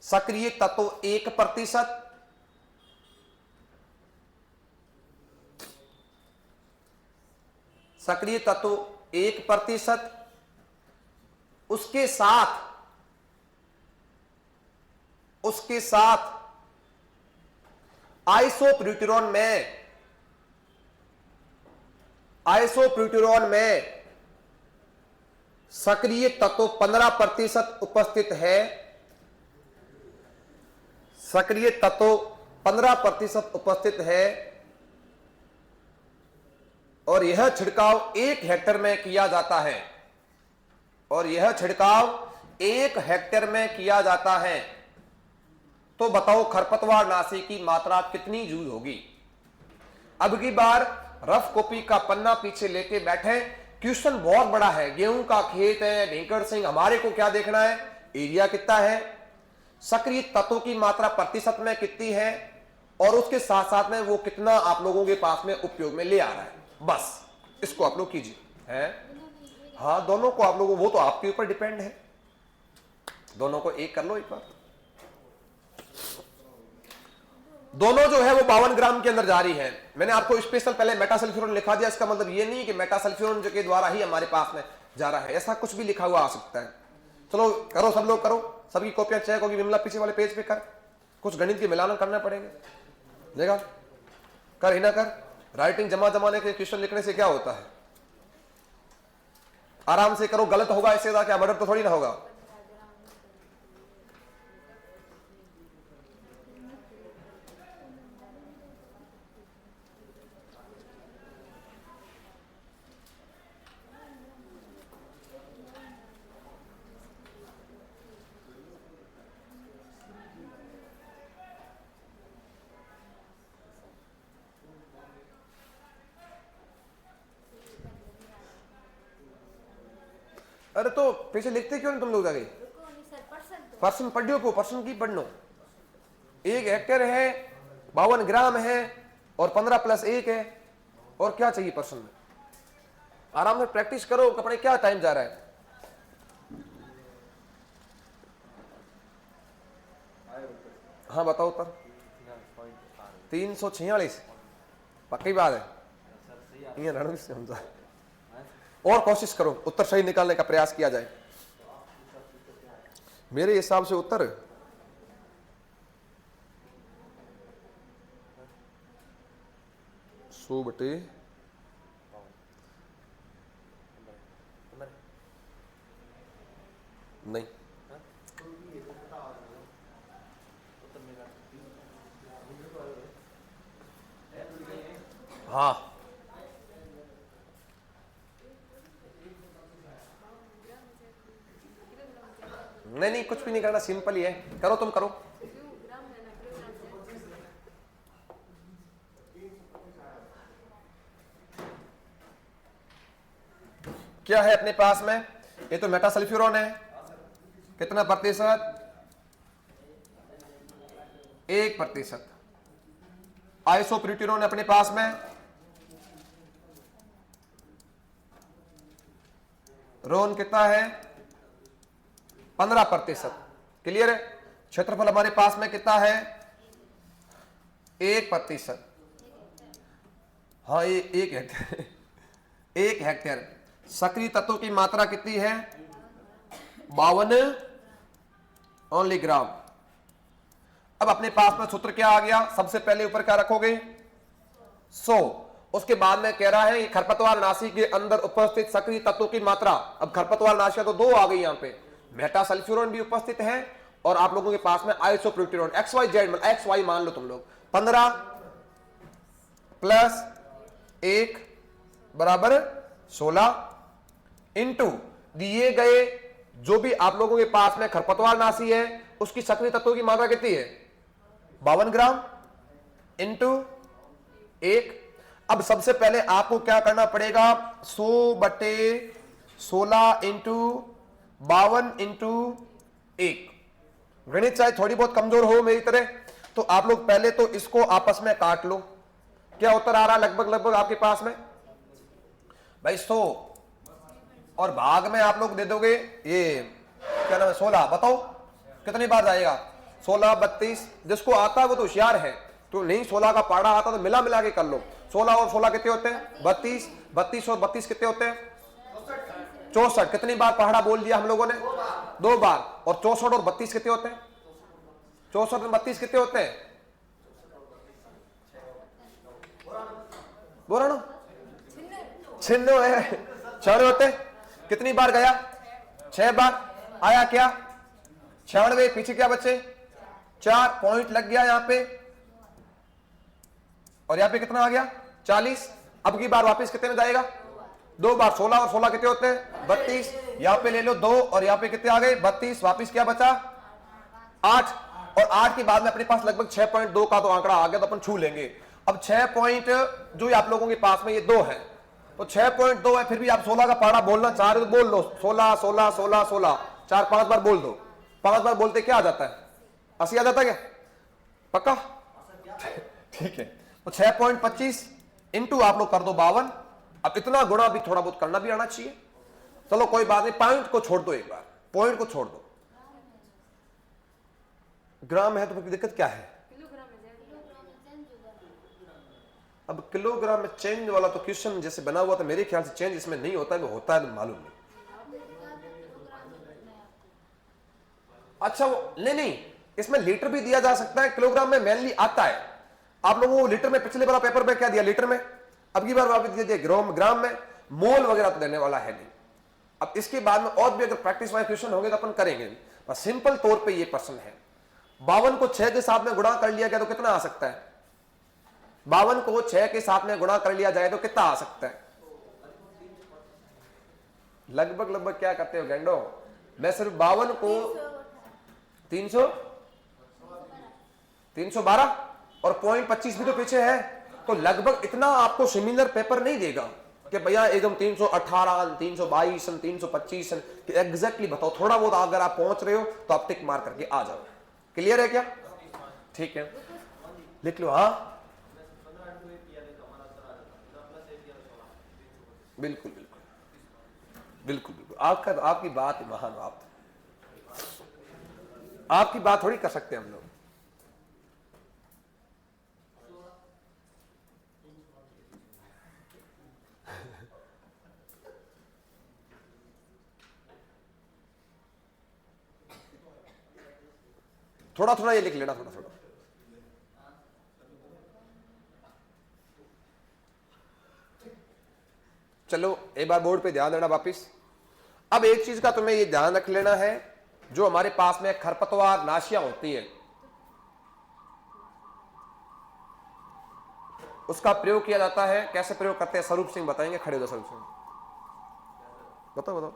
सक्रिय तत्व 1%, सक्रिय तत्व 1%, उसके साथ उसके साथ आइसोप्यूटेरॉन में सक्रिय तत्व 15% उपस्थित है, सक्रिय तत्व 15% उपस्थित है, और यह छिड़काव 1 हेक्टेयर में किया जाता है, और यह छिड़काव 1 हेक्टेयर में किया जाता है, तो बताओ खरपतवार नाशी की मात्रा कितनी जूल होगी। अब की बार रफ कॉपी का पन्ना पीछे लेके बैठे, क्वेश्चन बहुत बड़ा है, गेहूं का खेत है ढेंकर सिंह, हमारे को क्या देखना है, एरिया कितना है, सक्रिय तत्वों की मात्रा प्रतिशत में कितनी है, और उसके साथ साथ में वो कितना आप लोगों के पास में उपयोग में ले आ रहा है, बस इसको आप लोग कीजिए है। हाँ दोनों को आप लोगों, वो तो आपके ऊपर डिपेंड है, दोनों को एक कर लो एक बार। दोनों जो है वो 52 ग्राम के अंदर जा रही है। मैंने आपको स्पेशल पहले मेटासल्फ्यूरॉन लिखा दिया, इसका मतलब ये नहीं कि मेटासल्फ्यूरॉन के द्वारा ही हमारे पास में जा रहा है, ऐसा कुछ भी लिखा हुआ आ सकता है। चलो करो, सब लोग करो, सबकी कॉपियां चेक होगी, विमला पीछे वाले पेज पे कर, कुछ गणित के मिलान करना पड़ेगा, देखा कर ही ना कर। राइटिंग जमाने के क्वेश्चन लिखने से क्या होता है, आराम से करो, गलत होगा इससे क्या मर्डर तो थोड़ी ना होगा। अरे तो पीछे लिखते क्यों नहीं तुम लोग जाके, पर्सन पढ़ियो को, पर्सन की पढ़ लो। 1 हेक्टेयर है, 52 ग्राम है, और 15 + 1 है, और क्या चाहिए पर्सन में। आराम से प्रैक्टिस करो, कपड़े क्या टाइम जा रहा है। हाँ बताओ उत्तर। 346 पक्की बात है, रणवीर से समझा। और कोशिश करो उत्तर सही निकालने का प्रयास किया जाए। मेरे हिसाब से उत्तर 100/, नहीं हाँ नहीं कुछ भी नहीं करना, सिंपल ही है, करो तुम करो। क्या है अपने पास में, ये तो मेटासल्फ्यूरॉन है, कितना प्रतिशत, 1%। आइसोप्यूटेरॉन अपने पास में रोन कितना है, 15%। क्लियर है। क्षेत्रफल हमारे पास में कितना है, 1%। हाँ ये 1 हेक्टेयर 1 हेक्टेयर। सक्रिय तत्वों की मात्रा कितनी है, 52 ओनली ग्राम। अब अपने पास में सूत्र क्या आ गया, सबसे पहले ऊपर क्या रखोगे, 100। उसके बाद में कह रहा है कि खरपतवार नाशी के अंदर उपस्थित सक्रिय तत्वों की मात्रा। अब खरपतवार नाशी तो 2 आ गई, यहां पे मेटासल्फ्यूरॉन भी उपस्थित है, और आप लोगों के पास में आइसोप्यूटेरॉन, XYZ XY मान लो तुम लोग। 15 + 1 = 16 इंटू दिए गए जो भी आप लोगों के पास में खरपतवार नाशी है उसकी सक्रिय तत्वों की मात्रा कितनी है, 52 ग्राम इंटू 1। अब सबसे पहले आपको क्या करना पड़ेगा, 100/16 इंटू 52 इंटू 1। गणित चाहे थोड़ी बहुत कमजोर हो मेरी तरह, तो आप लोग पहले तो इसको आपस में काट लो। क्या उत्तर आ रहा है लगभग आपके पास में भाई, 100 और भाग में आप लोग दे दोगे ये क्या नाम है, 16। बताओ कितनी बार जाएगा, 16 32। जिसको आता है वो तो होशियार है, तो नहीं 16 का पहाड़ा आता तो मिला के कर लो। 16 और 16 कितने होते हैं, 32। 32 और 32 कितने होते हैं, 64। कितनी बार पहाड़ा बोल दिया हम लोगों ने, 2 बार। और 64 और 32 कितने होते हैं, 64 में 32 कितने होते हैं? बोलो ना, 96 है। 96 होते कितनी बार गया? 6 बार। आया क्या? 96। पीछे क्या बचे? 4 पॉइंट लग गया यहां पे, और यहां पे कितना आ गया? 40। अब की बार वापस कितने में जाएगा? 2 बार। 16 और 16 कितने होते हैं? 32। यहां पे ले लो 2, और यहां पे कितने आ गए? 32। वापस क्या बचा? 8। और 8 के बाद में अपने पास लगभग 6.2 का तो आंकड़ा आ गया, तो अपन छू लेंगे। अब 6 पॉइंट जो आप लोगों के पास में ये 2 है, तो 6.2 है, फिर भी आप 16 का पारा बोलना चाह रहे हो तो बोल लो। 16 16 16 16 4-5 बार बोल दो। 5 बार बोलते क्या आ जाता है? 80 आ जाता है क्या? पक्का? ठीक है। तो 6.25 इंटू आप लोग कर दो 52। अब इतना गुणा भी थोड़ा बहुत करना भी आना चाहिए। चलो कोई बात नहीं, पॉइंट को छोड़ दो, एक बार पॉइंट को छोड़ दो। ग्राम है तो फिर दिक्कत क्या है? अब किलोग्राम में चेंज वाला तो क्वेश्चन जैसे बना हुआ था, मेरे ख्याल से चेंज इसमें नहीं होता है, वो होता है मालूम नहीं। अच्छा वो नहीं, इसमें लीटर भी दिया जा सकता है, किलोग्राम में मेनली आता है। आप लोगों को लीटर में पिछले बार पेपर में क्या दिया? लीटर में। अब की बार वापस दिया ग्राम में। मोल वगैरह तो देने वाला है नहीं। अब इसके बाद में और भी अगर प्रैक्टिस वाले क्वेश्चन होंगे तो अपन करेंगे, बस सिंपल तौर पे ये प्रश्न है। 52 को 6 के साथ में गुणा कर लिया गया तो कितना आ सकता है? 52 को 6 के साथ में गुणा कर लिया जाए तो कितना आ सकता है? लगभग क्या करते हो गेंडो? मैं सिर्फ 52 को 312 और 0.25 भी तो पीछे है, तो लगभग इतना आपको सिमिलर पेपर नहीं देगा कि भैया एकदम 318 322 325 एग्जैक्टली बताओ। थोड़ा बहुत अगर आप पहुंच रहे हो तो आप टिक मार करके आ जाओ। क्लियर है क्या? ठीक है, लिख लो। हाँ बिल्कुल बिल्कुल बिल्कुल बिल्कुल। आपकी बात महान, आपकी बात थोड़ी कर सकते हैं हम लोग। थोड़ा थोड़ा ये लिख लेना, थोड़ा थोड़ा। चलो एक बार बोर्ड पे ध्यान देना वापिस। अब एक चीज का तुम्हें ये ध्यान रख लेना है, जो हमारे पास में खरपतवार नाशियां होती है उसका प्रयोग किया जाता है। कैसे प्रयोग करते हैं स्वरूप सिंह बताएंगे। खड़े हो स्वरूप सिंह, बताओ।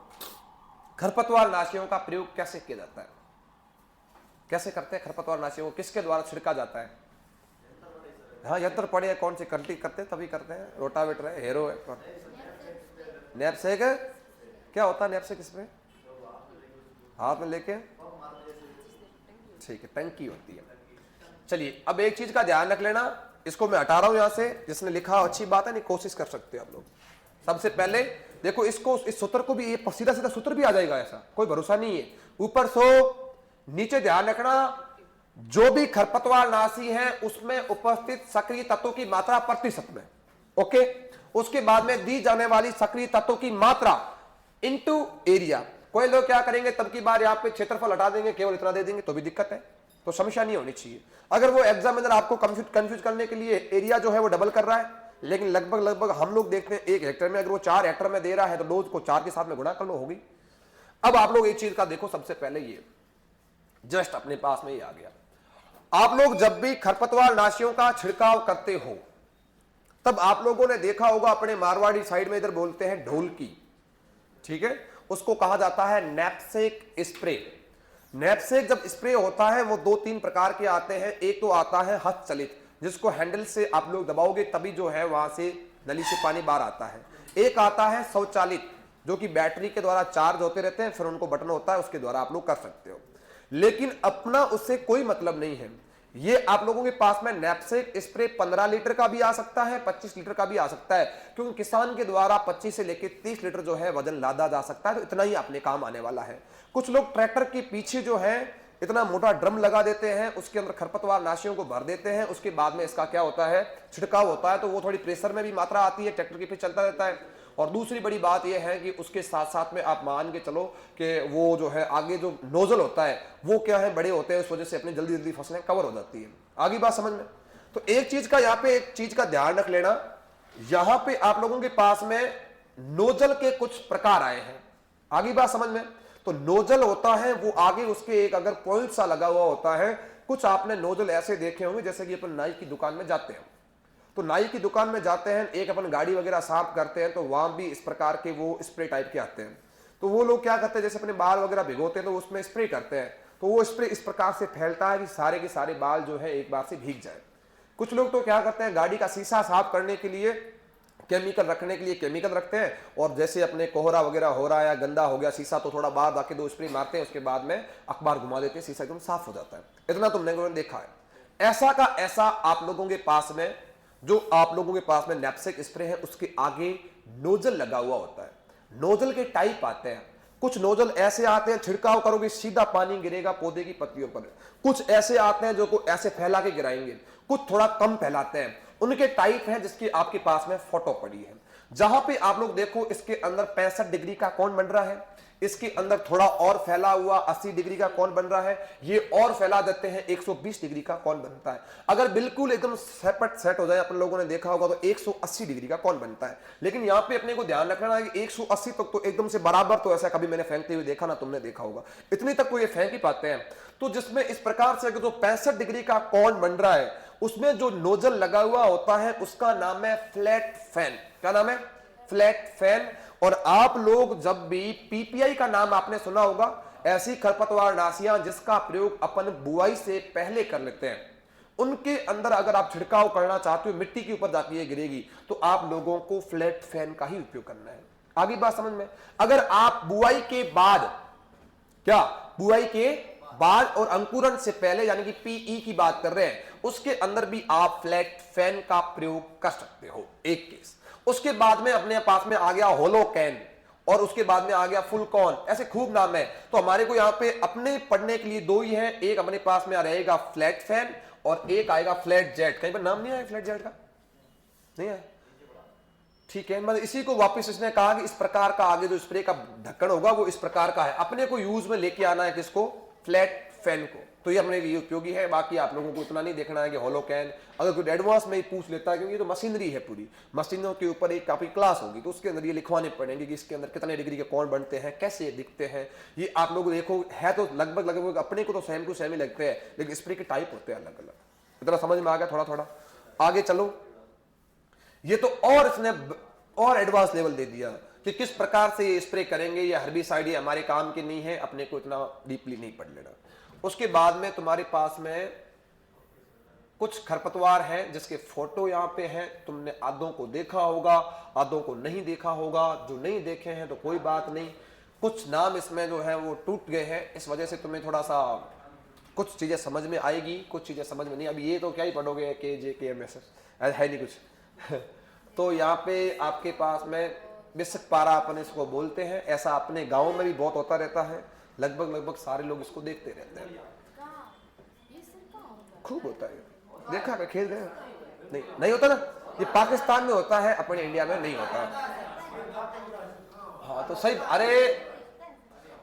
खरपतवार नाशियों का प्रयोग कैसे किया जाता है? कैसे करते हैं खरपतवार नाशियों को? किसके द्वारा छिड़का जाता है? हाँ यंत्र पड़े हैं, कौन से कल्टी करते हैं तभी करते हैं। रोटावेटर है, हेरो है, कौन? नैपसेक है। क्या होता है नैपसेक? इसमें हाथ में लेके, ठीक है, टंकी होती है। चलिए अब एक चीज का ध्यान रख लेना, इसको मैं हटा रहा हूं यहां से। जिसने लिखा अच्छी बात है, नहीं कोशिश कर सकते हैं आप लोग। सबसे पहले देखो इसको, इस सूत्र को भी, ये सीधा सीधा सूत्र भी आ जाएगा, ऐसा कोई भरोसा नहीं है। ऊपर 100, नीचे ध्यान रखना जो भी खरपतवार नाशी है उसमें उपस्थित सक्रिय तत्वों की मात्रा प्रतिशत में। ओके, उसके बाद में दी जाने वाली सक्रिय तत्वों की मात्रा इनटू एरिया। कोई लोग क्या करेंगे, तब की बार यहां पे क्षेत्रफल हटा देंगे, केवल इतना दे देंगे तो भी दिक्कत है, तो समस्या नहीं होनी चाहिए। अगर वो एग्जामिनर आपको कंफ्यूज करने के लिए एरिया जो है वो डबल कर रहा है, लेकिन लगभग हम लोग देखते हैं 1 हेक्टेयर में अगर वो 4 हेक्टेयर में दे रहा है तो डोज को 4 के साथ में गुणा कर लो, होगी। अब आप लोग एक चीज का देखो, सबसे पहले ये जस्ट अपने पास में ही आ गया। आप लोग जब भी खरपतवार नाशियों का छिड़काव करते हो तब आप लोगों ने देखा होगा, अपने मारवाड़ी साइड में इधर बोलते हैं ढोलकी, ठीक है, उसको कहा जाता है नैपसेक स्प्रे। नैपसेक जब स्प्रे होता है वो 2-3 प्रकार के आते हैं। एक तो आता है हस्तचलित, जिसको हैंडल से आप लोग दबाओगे तभी जो है वहां से नली से पानी बाहर आता है। एक आता है स्वचालित, जो कि बैटरी के द्वारा चार्ज होते रहते हैं, फिर उनको बटन होता है उसके द्वारा आप लोग कर सकते हो। लेकिन अपना उससे कोई मतलब नहीं है। ये आप लोगों के पास में नैपसेक स्प्रे 15 लीटर का भी आ सकता है, 25 लीटर का भी आ सकता है, क्योंकि किसान के द्वारा 25 से लेकर 30 लीटर जो है वजन लादा जा सकता है, तो इतना ही अपने काम आने वाला है। कुछ लोग ट्रैक्टर के पीछे जो है इतना मोटा ड्रम लगा देते हैं, उसके अंदर खरपतवार नाशियों को भर देते हैं, उसके बाद में इसका क्या होता है, छिड़काव होता है, तो वो थोड़ी प्रेशर में भी मात्रा आती है, ट्रैक्टर के पीछे चलता रहता है, और दूसरी बड़ी बात यह है कि उसके साथ साथ में आप मान के चलो कि वो जो है आगे जो नोजल होता है वो क्या है, बड़े होते हैं, उस वजह से अपनी जल्दी जल्दी फसलें कवर हो जाती है। आगे बात समझ में? तो एक चीज का यहाँ पे एक चीज का ध्यान रख लेना, यहां पे आप लोगों के पास में नोजल के कुछ प्रकार आए हैं। आगे बात समझ में? तो नोजल होता है वो आगे उसके एक अगर पॉइंट सा लगा हुआ होता है। कुछ आपने नोजल ऐसे देखे होंगे जैसे कि अपन नाई की दुकान में जाते हैं, तो नाई की दुकान में जाते हैं, एक अपन गाड़ी वगैरह साफ करते हैं तो वहां भी इस प्रकार के वो स्प्रे टाइप के आते हैं। तो वो लोग क्या करते हैं, जैसे अपने बाल वगैरह भिगोते हैं तो उसमें स्प्रे करते हैं, तो वो स्प्रे इस प्रकार से फैलता है कि सारे के सारे बाल जो है एक बार से भीग जाए। कुछ लोग तो क्या करते हैं, गाड़ी का शीशा साफ करने के लिए केमिकल रखने के लिए केमिकल रखते हैं, और जैसे अपने कोहरा वगैरह हो रहा है या गंदा हो गया शीशा तो थोड़ा बाहर जाके 2 स्प्रे मारते हैं, उसके बाद में अखबार घुमा देते हैं, शीशा एकदम साफ हो जाता है। इतना तुमने देखा है। ऐसा का ऐसा आप लोगों के पास में जो आप लोगों के पास में नैपसेक स्प्रे है उसके आगे नोजल लगा हुआ होता है। नोजल के टाइप आते हैं। कुछ नोजल ऐसे आते हैं छिड़काव करोगे सीधा पानी गिरेगा पौधे की पत्तियों पर। कुछ ऐसे आते हैं जो को ऐसे फैला के गिराएंगे। कुछ थोड़ा कम फैलाते हैं। उनके टाइप है जिसकी आपके पास में फोटो पड़ी है। जहां पे आप लोग देखो इसके अंदर 65 डिग्री का कौन बन रहा है, इसके अंदर थोड़ा और फैला हुआ 80 डिग्री का कौन बन रहा है, ये और फैला देते हैं 120 डिग्री का कौन बनता है। अगर बिल्कुल एकदम सेट हो जाए, अपन लोगों ने देखा होगा तो 180 डिग्री का कौन बनता है। लेकिन यहां पे अपने को ध्यान रखना है कि 180 तक तो एकदम से बराबर तो ऐसा कभी मैंने फेंकते हुए देखा ना, तुमने देखा होगा इतनी तक तो ये फेंक ही पाते हैं। तो जिसमें इस प्रकार से जो 65 डिग्री का कौन बन रहा है उसमें जो नोजल लगा हुआ होता है उसका नाम है फ्लैट फैन। क्या नाम है? Flat fan. और आप लोग जब भी पीपीआई का नाम आपने सुना होगा, ऐसी खरपतवार नाशियां जिसका प्रयोग अपन बुआई से पहले कर लेते हैं, उनके अंदर अगर आप छिड़काव करना चाहते हो, मिट्टी के ऊपर जाती है गिरेगी, तो आप लोगों को फ्लैट फैन का ही उपयोग करना है। आगे बात समझ में? अगर आप बुआई के बाद, क्या बुआई के बाद और अंकुरण से पहले यानी कि पीई की बात कर रहे हैं, उसके अंदर भी आप फ्लैट फैन का प्रयोग कर सकते हो, एक केस। उसके बाद में अपने पास में आ गया होलो कैन, और उसके बाद में आ गया फुल कॉन, ऐसे खूब नाम है। तो हमारे को यहां पे अपने पढ़ने के लिए 2 ही है, एक अपने पास में रहेगा फ्लैट फैन और एक आएगा फ्लैट जेट। कहीं पर नाम नहीं आया फ्लैट जेट का? नहीं आया? ठीक है, मतलब इसी को वापस इसने कहा कि इस प्रकार का आगे जो स्प्रे का ढक्कन होगा वो इस प्रकार का है। अपने को यूज में लेके आना है किसको? फ्लैट फैन को। तो ये अपने लिए उपयोगी है। बाकी आप लोगों को इतना नहीं देखना है कि होलो कैन, अगर कोई एडवांस में ही पूछ लेता है, क्योंकि ये तो मशीनरी है पूरी, मशीनों के ऊपर एक काफी क्लास होगी तो उसके अंदर ये लिखवाने पड़ेंगे कि इसके अंदर कितने डिग्री के कौन बनते हैं, कैसे दिखते हैं। ये आप लोग देखो है तो लगभग अपने को तो सेम टू सेम ही लगते हैं, लेकिन स्प्रे के टाइप होते हैं अलग अलग। इतना समझ में आ गया? थोड़ा थोड़ा आगे चलो। ये तो और इसने और एडवांस लेवल दे दिया कि किस प्रकार से ये स्प्रे करेंगे। ये हर्बिसाइड ये हमारे काम के नहीं है, अपने को इतना डीपली नहीं पढ़ लेना। उसके बाद में तुम्हारे पास में कुछ खरपतवार हैं जिसके फोटो यहां पे हैं। तुमने आधों को देखा होगा, आधों को नहीं देखा होगा। जो नहीं देखे हैं तो कोई बात नहीं, कुछ नाम इसमें जो है वो टूट गए हैं, इस वजह से तुम्हें थोड़ा सा कुछ चीजें समझ में आएगी, कुछ चीजें समझ में नहीं। अभी ये तो क्या ही पढ़ोगे KJKMS है नहीं कुछ तो यहाँ पे आपके पास में बिस्क पारा अपन इसको बोलते हैं। ऐसा अपने गांव में भी बहुत होता रहता है, लगभग सारे लोग इसको देखते रहते हैं, खूब होता है। देखा क्या? खेल रहे नहीं नहीं होता ना, ये पाकिस्तान में होता है, अपने इंडिया में नहीं होता। हाँ तो सही। अरे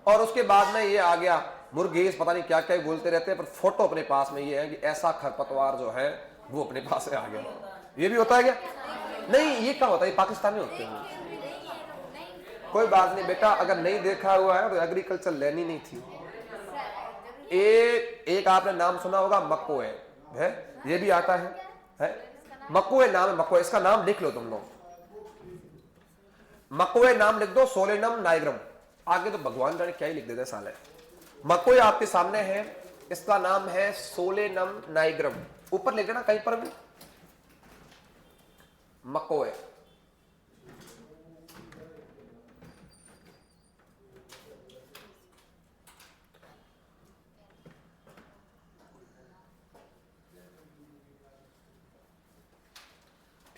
और उसके बाद में ये आ गया मुर्गेस, पता नहीं क्या क्या बोलते रहते हैं, पर फोटो अपने पास में ये है कि ऐसा खरपतवार जो है वो अपने पास से आ गया। ये भी होता है क्या? नहीं, ये क्या होता है, पाकिस्तान में होते हैं। कोई बात नहीं बेटा, अगर नहीं देखा हुआ है तो एग्रीकल्चर लेनी नहीं थी। एक आपने नाम सुना होगा मकोए है, ये भी आता है मकोए नाम है, मकोए। इसका नाम लिख लो तुम लोग, मकोए नाम लिख दो, सोलेनम नाइग्रम। आगे तो भगवान जाने क्या ही लिख देते साले। मकोए आपके सामने है, इसका नाम है सोलेनम नाइग्रम। ऊपर लिख देना कहीं पर भी, मकोए।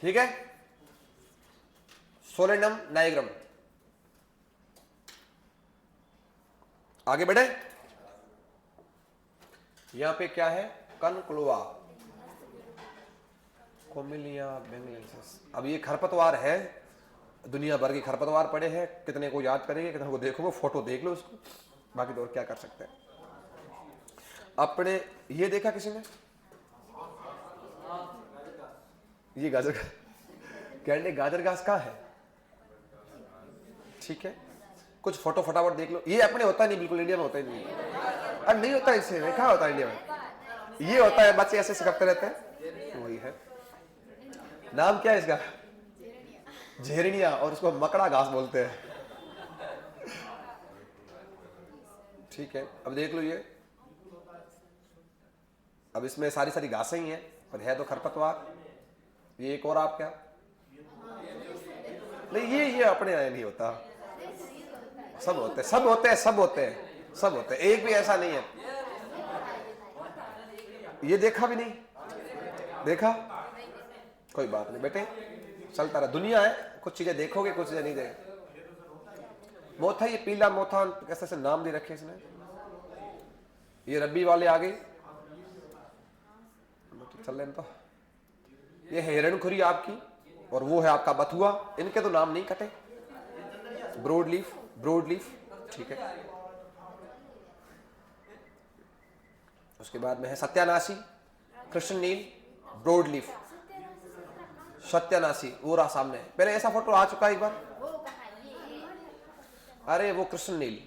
ठीक है, सोलेनम नाइग्रम। आगे बढ़े। यहां पे क्या है? कनक्लोआ, कोमिलिया बेंगलेंसिस। अब ये खरपतवार है, दुनिया भर की खरपतवार पड़े हैं, कितने को याद करेंगे, कितने को देखोगे, फोटो देख लो उसको, बाकी तो और क्या कर सकते हैं। अपने ये देखा किसी ने, ये गाजर का कहने गाजर घास कहाँ है, ठीक है, कुछ फोटो फटाफट देख लो। ये अपने होता नहीं, बिल्कुल इंडिया में होता ही नहीं, अरे नहीं होता इससे, देखा होता है इंडिया में, ये होता है, बच्चे ऐसे करते रहते हैं, वही है। नाम क्या है इसका, झेरनिया, और उसको मकड़ा घास बोलते हैं, ठीक है। अब देख लो ये, अब इसमें सारी सारी घासें ही हैं, पर है तो खरपतवार। ये एक और आप क्या, नहीं ये अपने यहाँ नहीं होता, सब होते हैं, सब होते हैं, सब होते हैं, सब होते हैं, एक भी ऐसा नहीं है। ये देखा भी नहीं, देखा, कोई बात नहीं बेटे, चलता रहा, दुनिया है, कुछ चीजें देखोगे, कुछ चीजें नहीं देखोगे। मोथा, ये पीला मोथा कैसे से नाम दे रखे इसने। ये रब्बी वाले आ गए, चल रहे तो। ये है हिरणखुरी आपकी, और वो है आपका बथुआ, इनके तो नाम नहीं कटे। ब्रोड लीफ, ब्रोड लीफ, ठीक है। उसके बाद में है सत्यानाशी, कृष्ण नील, ब्रोड लीफ, सत्यानाशी वो रहा सामने। पहले ऐसा फोटो आ चुका है एक बार, अरे वो कृष्ण नील,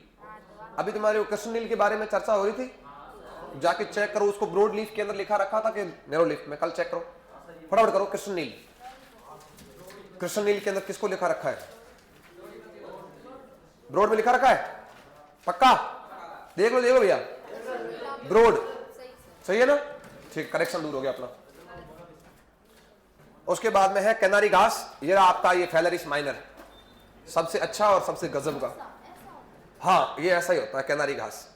अभी तुम्हारे वो कृष्ण नील के बारे में चर्चा हो रही थी, जाके चेक करो, उसको ब्रोड लीफ के अंदर लिखा रखा था कि नैरो लीफ में, कल चेक करो, फटाफट करो। कृष्ण नील, कृष्ण नील के अंदर किसको लिखा रखा है, ब्रोड में लिखा रखा है, पक्का देख लो, देख लो भैया, ब्रोड सही है ना, ठीक, करेक्शन दूर हो गया अपना। उसके बाद में है कैनारी घास, ये आपका ये फैलरिस माइनर, सबसे अच्छा और सबसे गजब का, हाँ ये ऐसा ही होता है कैनारी घास।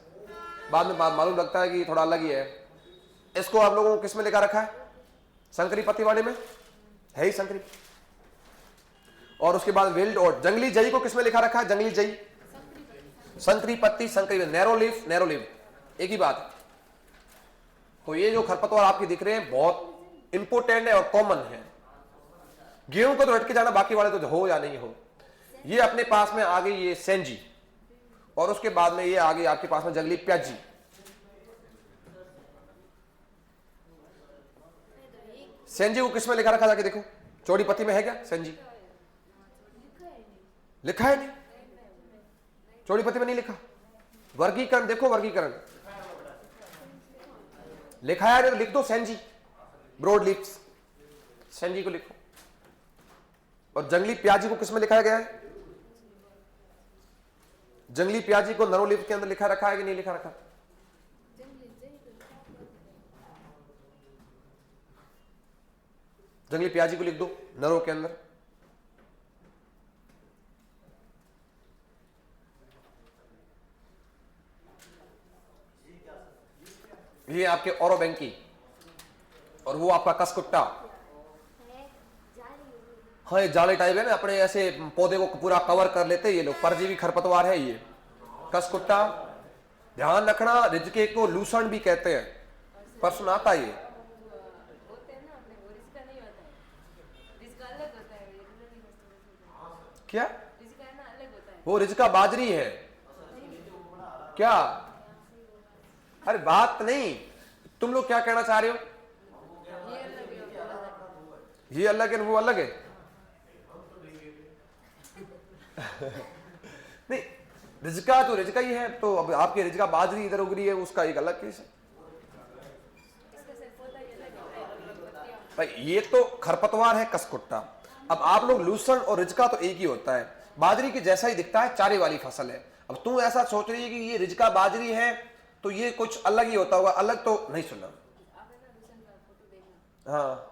बाद में मालूम लगता है कि थोड़ा अलग ही है। इसको आप लोगों को किस में लिखा रखा है, संकरी पत्ती वाले में है ही संकरी। और उसके बाद विल्ड और जंगली जई को किस में लिखा रखा है, जंगली जई, संकरी पत्ती, संकरी, नैरो लीफ, नैरो लीफ, एक ही बात। तो ये जो खरपतवार आपके दिख रहे हैं बहुत इंपोर्टेंट है और कॉमन है। गेहूं को तो हट के जाना, बाकी वाले तो हो या नहीं हो। ये अपने पास में आ गई ये सेंजी, और उसके बाद में ये आ गई आपके पास में जंगली प्याजी। सेंजी को किसमें लिखा रखा, जाके देखो, चौड़ी पत्ती में है क्या सेंजी, लिखा है नहीं, चौड़ी पत्ती में नहीं लिखा। वर्गीकरण देखो, वर्गीकरण लिखा है तो लिख दो सेंजी, ब्रोड लीफ्स, सेंजी को लिखो। और जंगली प्याजी को किसमें लिखा गया है, जंगली प्याजी को नरो लीफ के अंदर लिखा रखा है कि नहीं लिखा रखा, जंगली प्याजी को लिख दो नरो के अंदर। ये आपके औरोबैंकी, और वो आपका कसकुट्टा, हाँ ये जाले टाइप है ना, अपने ऐसे पौधे को पूरा कवर कर लेते हैं ये लोग, परजीवी खरपतवार है ये कसकुट्टा। ध्यान रखना, रिजके को लूसण भी कहते हैं, पर सुनाता ये क्या, वो रिजका बाजरी है क्या, अरे बात नहीं, तुम लोग क्या कहना चाह रहे हो, ये अलग है वो अलग है नहीं, रिजका तो रिजका ही है, तो अब आपकी रिजका बाजरी इधर उगरी है, उसका एक अलग केस है भाई। ये तो खरपतवार है कसकुट्टा। अब आप लोग लूसण और रिजका तो एक ही होता है, बाजरी की जैसा ही दिखता है, चारे वाली फसल है। अब तू ऐसा सोच रही है कि ये रिजका बाजरी है तो ये कुछ अलग ही होता होगा, अलग तो नहीं सुना। हाँ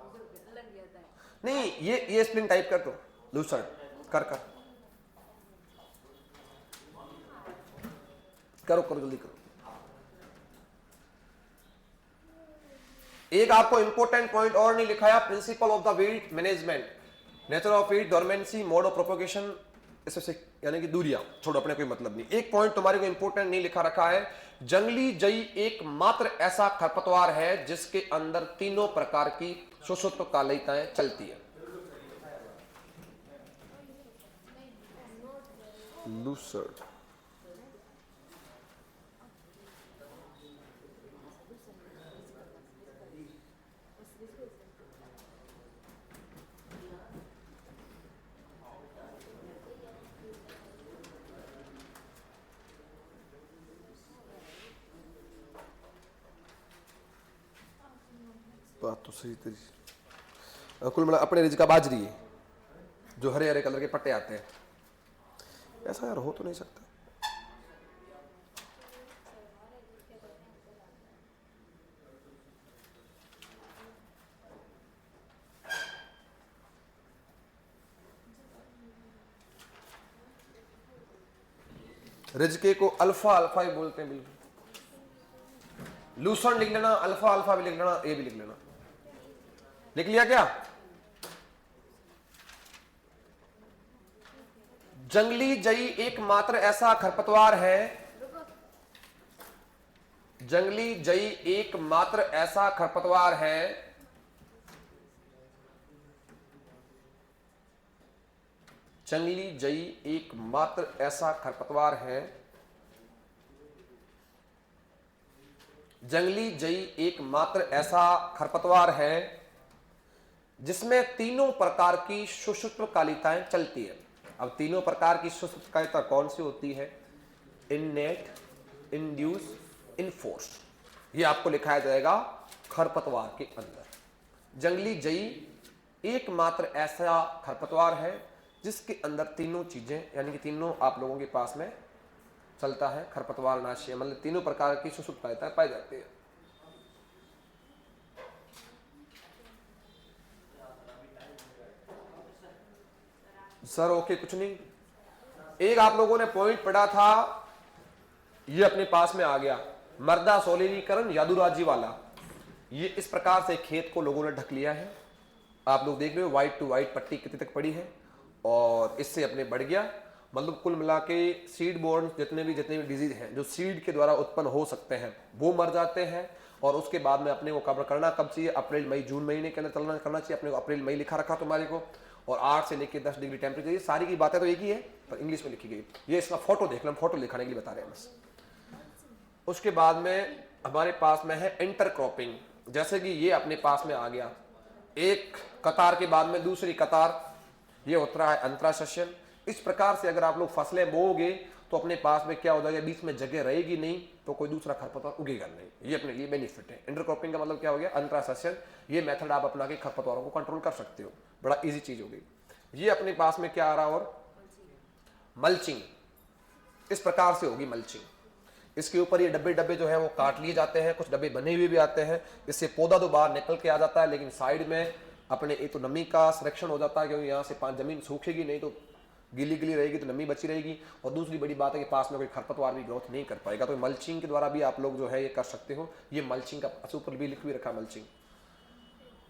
नहीं, ये स्प्लिन टाइप कर दो, लूसण कर कर करो करो जल्दी करो। एक आपको इंपॉर्टेंट पॉइंट और नहीं लिखाया, principle of the weed management, nature of weed, dormancy, mode of propagation, इससे यानी कि दूरियां छोड़ो, अपने कोई मतलब नहीं। एक पॉइंट तुम्हारे को इंपॉर्टेंट नहीं लिखा रखा है, जंगली जई एकमात्र ऐसा खरपतवार है जिसके अंदर तीनों प्रकार की सुषुप्त कालिकाएं चलती है। लूसर्ड। बात तो सही तेरी। कुल मिला अपने रिज का बाजरी है, जो हरे हरे कलर के पट्टे आते हैं। ऐसा यार हो तो नहीं सकता। रिजके को अल्फा अल्फा ही बोलते हैं बिल्कुल। लूसर्न लिख लेना, अल्फा अल्फा भी लिख लेना, ए भी लिख लेना। लिख लिया क्या? जंगली जई एकमात्र ऐसा खरपतवार है, जंगली जई एकमात्र ऐसा खरपतवार है जंगली जई एकमात्र ऐसा खरपतवार है, जंगली जई एकमात्र ऐसा खरपतवार है जिसमें तीनों प्रकार की सुषुप्तकालिकाएं चलती है। अब तीनों प्रकार की सुषुप्तकालिका कौन सी होती है? Innate, induce, enforce. ये आपको लिखाया जाएगा खरपतवार के अंदर। जंगली जई एकमात्र ऐसा खरपतवार है जिसके अंदर तीनों चीजें, यानी कि तीनों आप लोगों के पास में चलता है। खरपतवार नाशी, मतलब तीनों प्रकार की सुषुप्तकालिकाएं पाई जाती है। सर ओके, कुछ नहीं। एक आप लोगों ने पॉइंट पढ़ा था, ये अपने पास में आ गया, मर्दा सोलिनीकरण यादुराजी वाला। ये इस प्रकार से खेत को लोगों ने ढक लिया है। आप लोग देख रहे हो व्हाइट टू व्हाइट पट्टी कितनी तक पड़ी है, और इससे अपने बढ़ गया। मतलब कुल मिला के सीड बोर्न जितने भी डिजीज हैं जो सीड के द्वारा उत्पन्न हो सकते हैं वो मर जाते हैं। और उसके बाद में अपने को कवर करना कब चाहिए? अप्रैल मई जून महीने के अंदर करना चाहिए। अपने को अप्रैल मई लिखा रखा तुम्हारे को, और 8 से लेकर 10 डिग्री टेम्परेचर। ये सारी की बातें तो एक ही है पर इंग्लिश में लिखी गई। ये इसका फोटो देख लो, फोटो दिखाने के लिए बता रहे हैं बस। उसके बाद में हमारे पास में है इंटरक्रॉपिंग। जैसे कि ये अपने पास में आ गया, एक कतार के बाद में दूसरी कतार, ये होता है अंतराशस्यन। इस प्रकार से अगर आप लोग फसलें बोओगे तो अपने पास में क्या हो जाएगा? बीच में जगह रहेगी नहीं तो कोई दूसरा खरपतवार उगेगा नहीं। ये अपने लिए बेनिफिट है। इंटरक्रॉपिंग का मतलब क्या हो गया? अंतराशस्यन। ये मेथड आप अपना के खरपतवारों को कंट्रोल कर सकते हो, बड़ा इजी चीज हो गई। ये अपने पास में क्या आ रहा? और मल्चिंग इस प्रकार से होगी मल्चिंग। इसके ऊपर ये डब्बे डब्बे जो है वो काट लिए जाते हैं, कुछ डब्बे बने हुए भी आते हैं। इससे पौधा तो बाहर निकल के आ जाता है, लेकिन साइड में अपने एक तो नमी का संरक्षण हो जाता है, क्योंकि यहाँ से जमीन सूखेगी नहीं तो गीली गीली रहेगी तो नमी बची रहेगी। और दूसरी बड़ी बात है कि पास में कोई खरपतवार भी ग्रोथ नहीं कर पाएगा। तो मल्चिंग के द्वारा भी आप लोग जो है ये कर सकते हो। ये मल्चिंग का ऊपर भी लिख भी रखा मल्चिंग।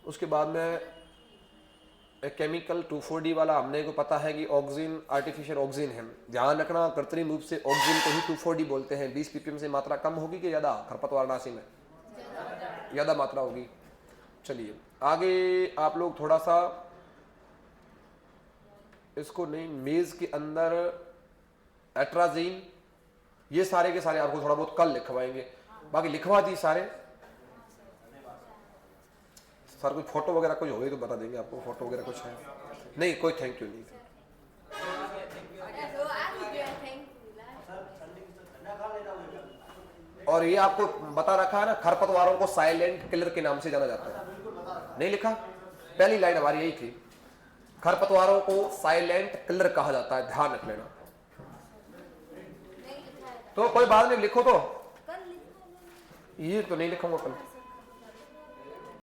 उसके बाद में केमिकल 2,4-D वाला हमने को पता है कि ऑक्सीजन आर्टिफिशियल ऑक्सीजन है। ध्यान रखना, कृत्रिम रूप से ऑक्सीजन को ही 2,4-D बोलते हैं। 20 ppm से मात्रा कम होगी कि ज्यादा? खरपतवारनाशी में ज्यादा मात्रा होगी। चलिए आगे आप लोग थोड़ा सा इसको नहीं, मेज के अंदर एट्राजीन, ये सारे के सारे आपको थोड़ा बहुत कल लिखवाएंगे, बाकी लिखवा दी सारे। सर कोई फोटो वगैरह कुछ होगी तो बता देंगे आपको। फोटो वगैरह कुछ है नहीं? कोई थैंक यू नहीं। और ये आपको बता रखा है ना, खरपतवारों को साइलेंट किलर के नाम से जाना जाता है। नहीं लिखा? पहली लाइन हमारी यही थी, खरपतवारों को साइलेंट किलर कहा जाता है। ध्यान रख लेना। तो कोई बात नहीं, लिखो तो। ये तो नहीं लिखूंगा कल।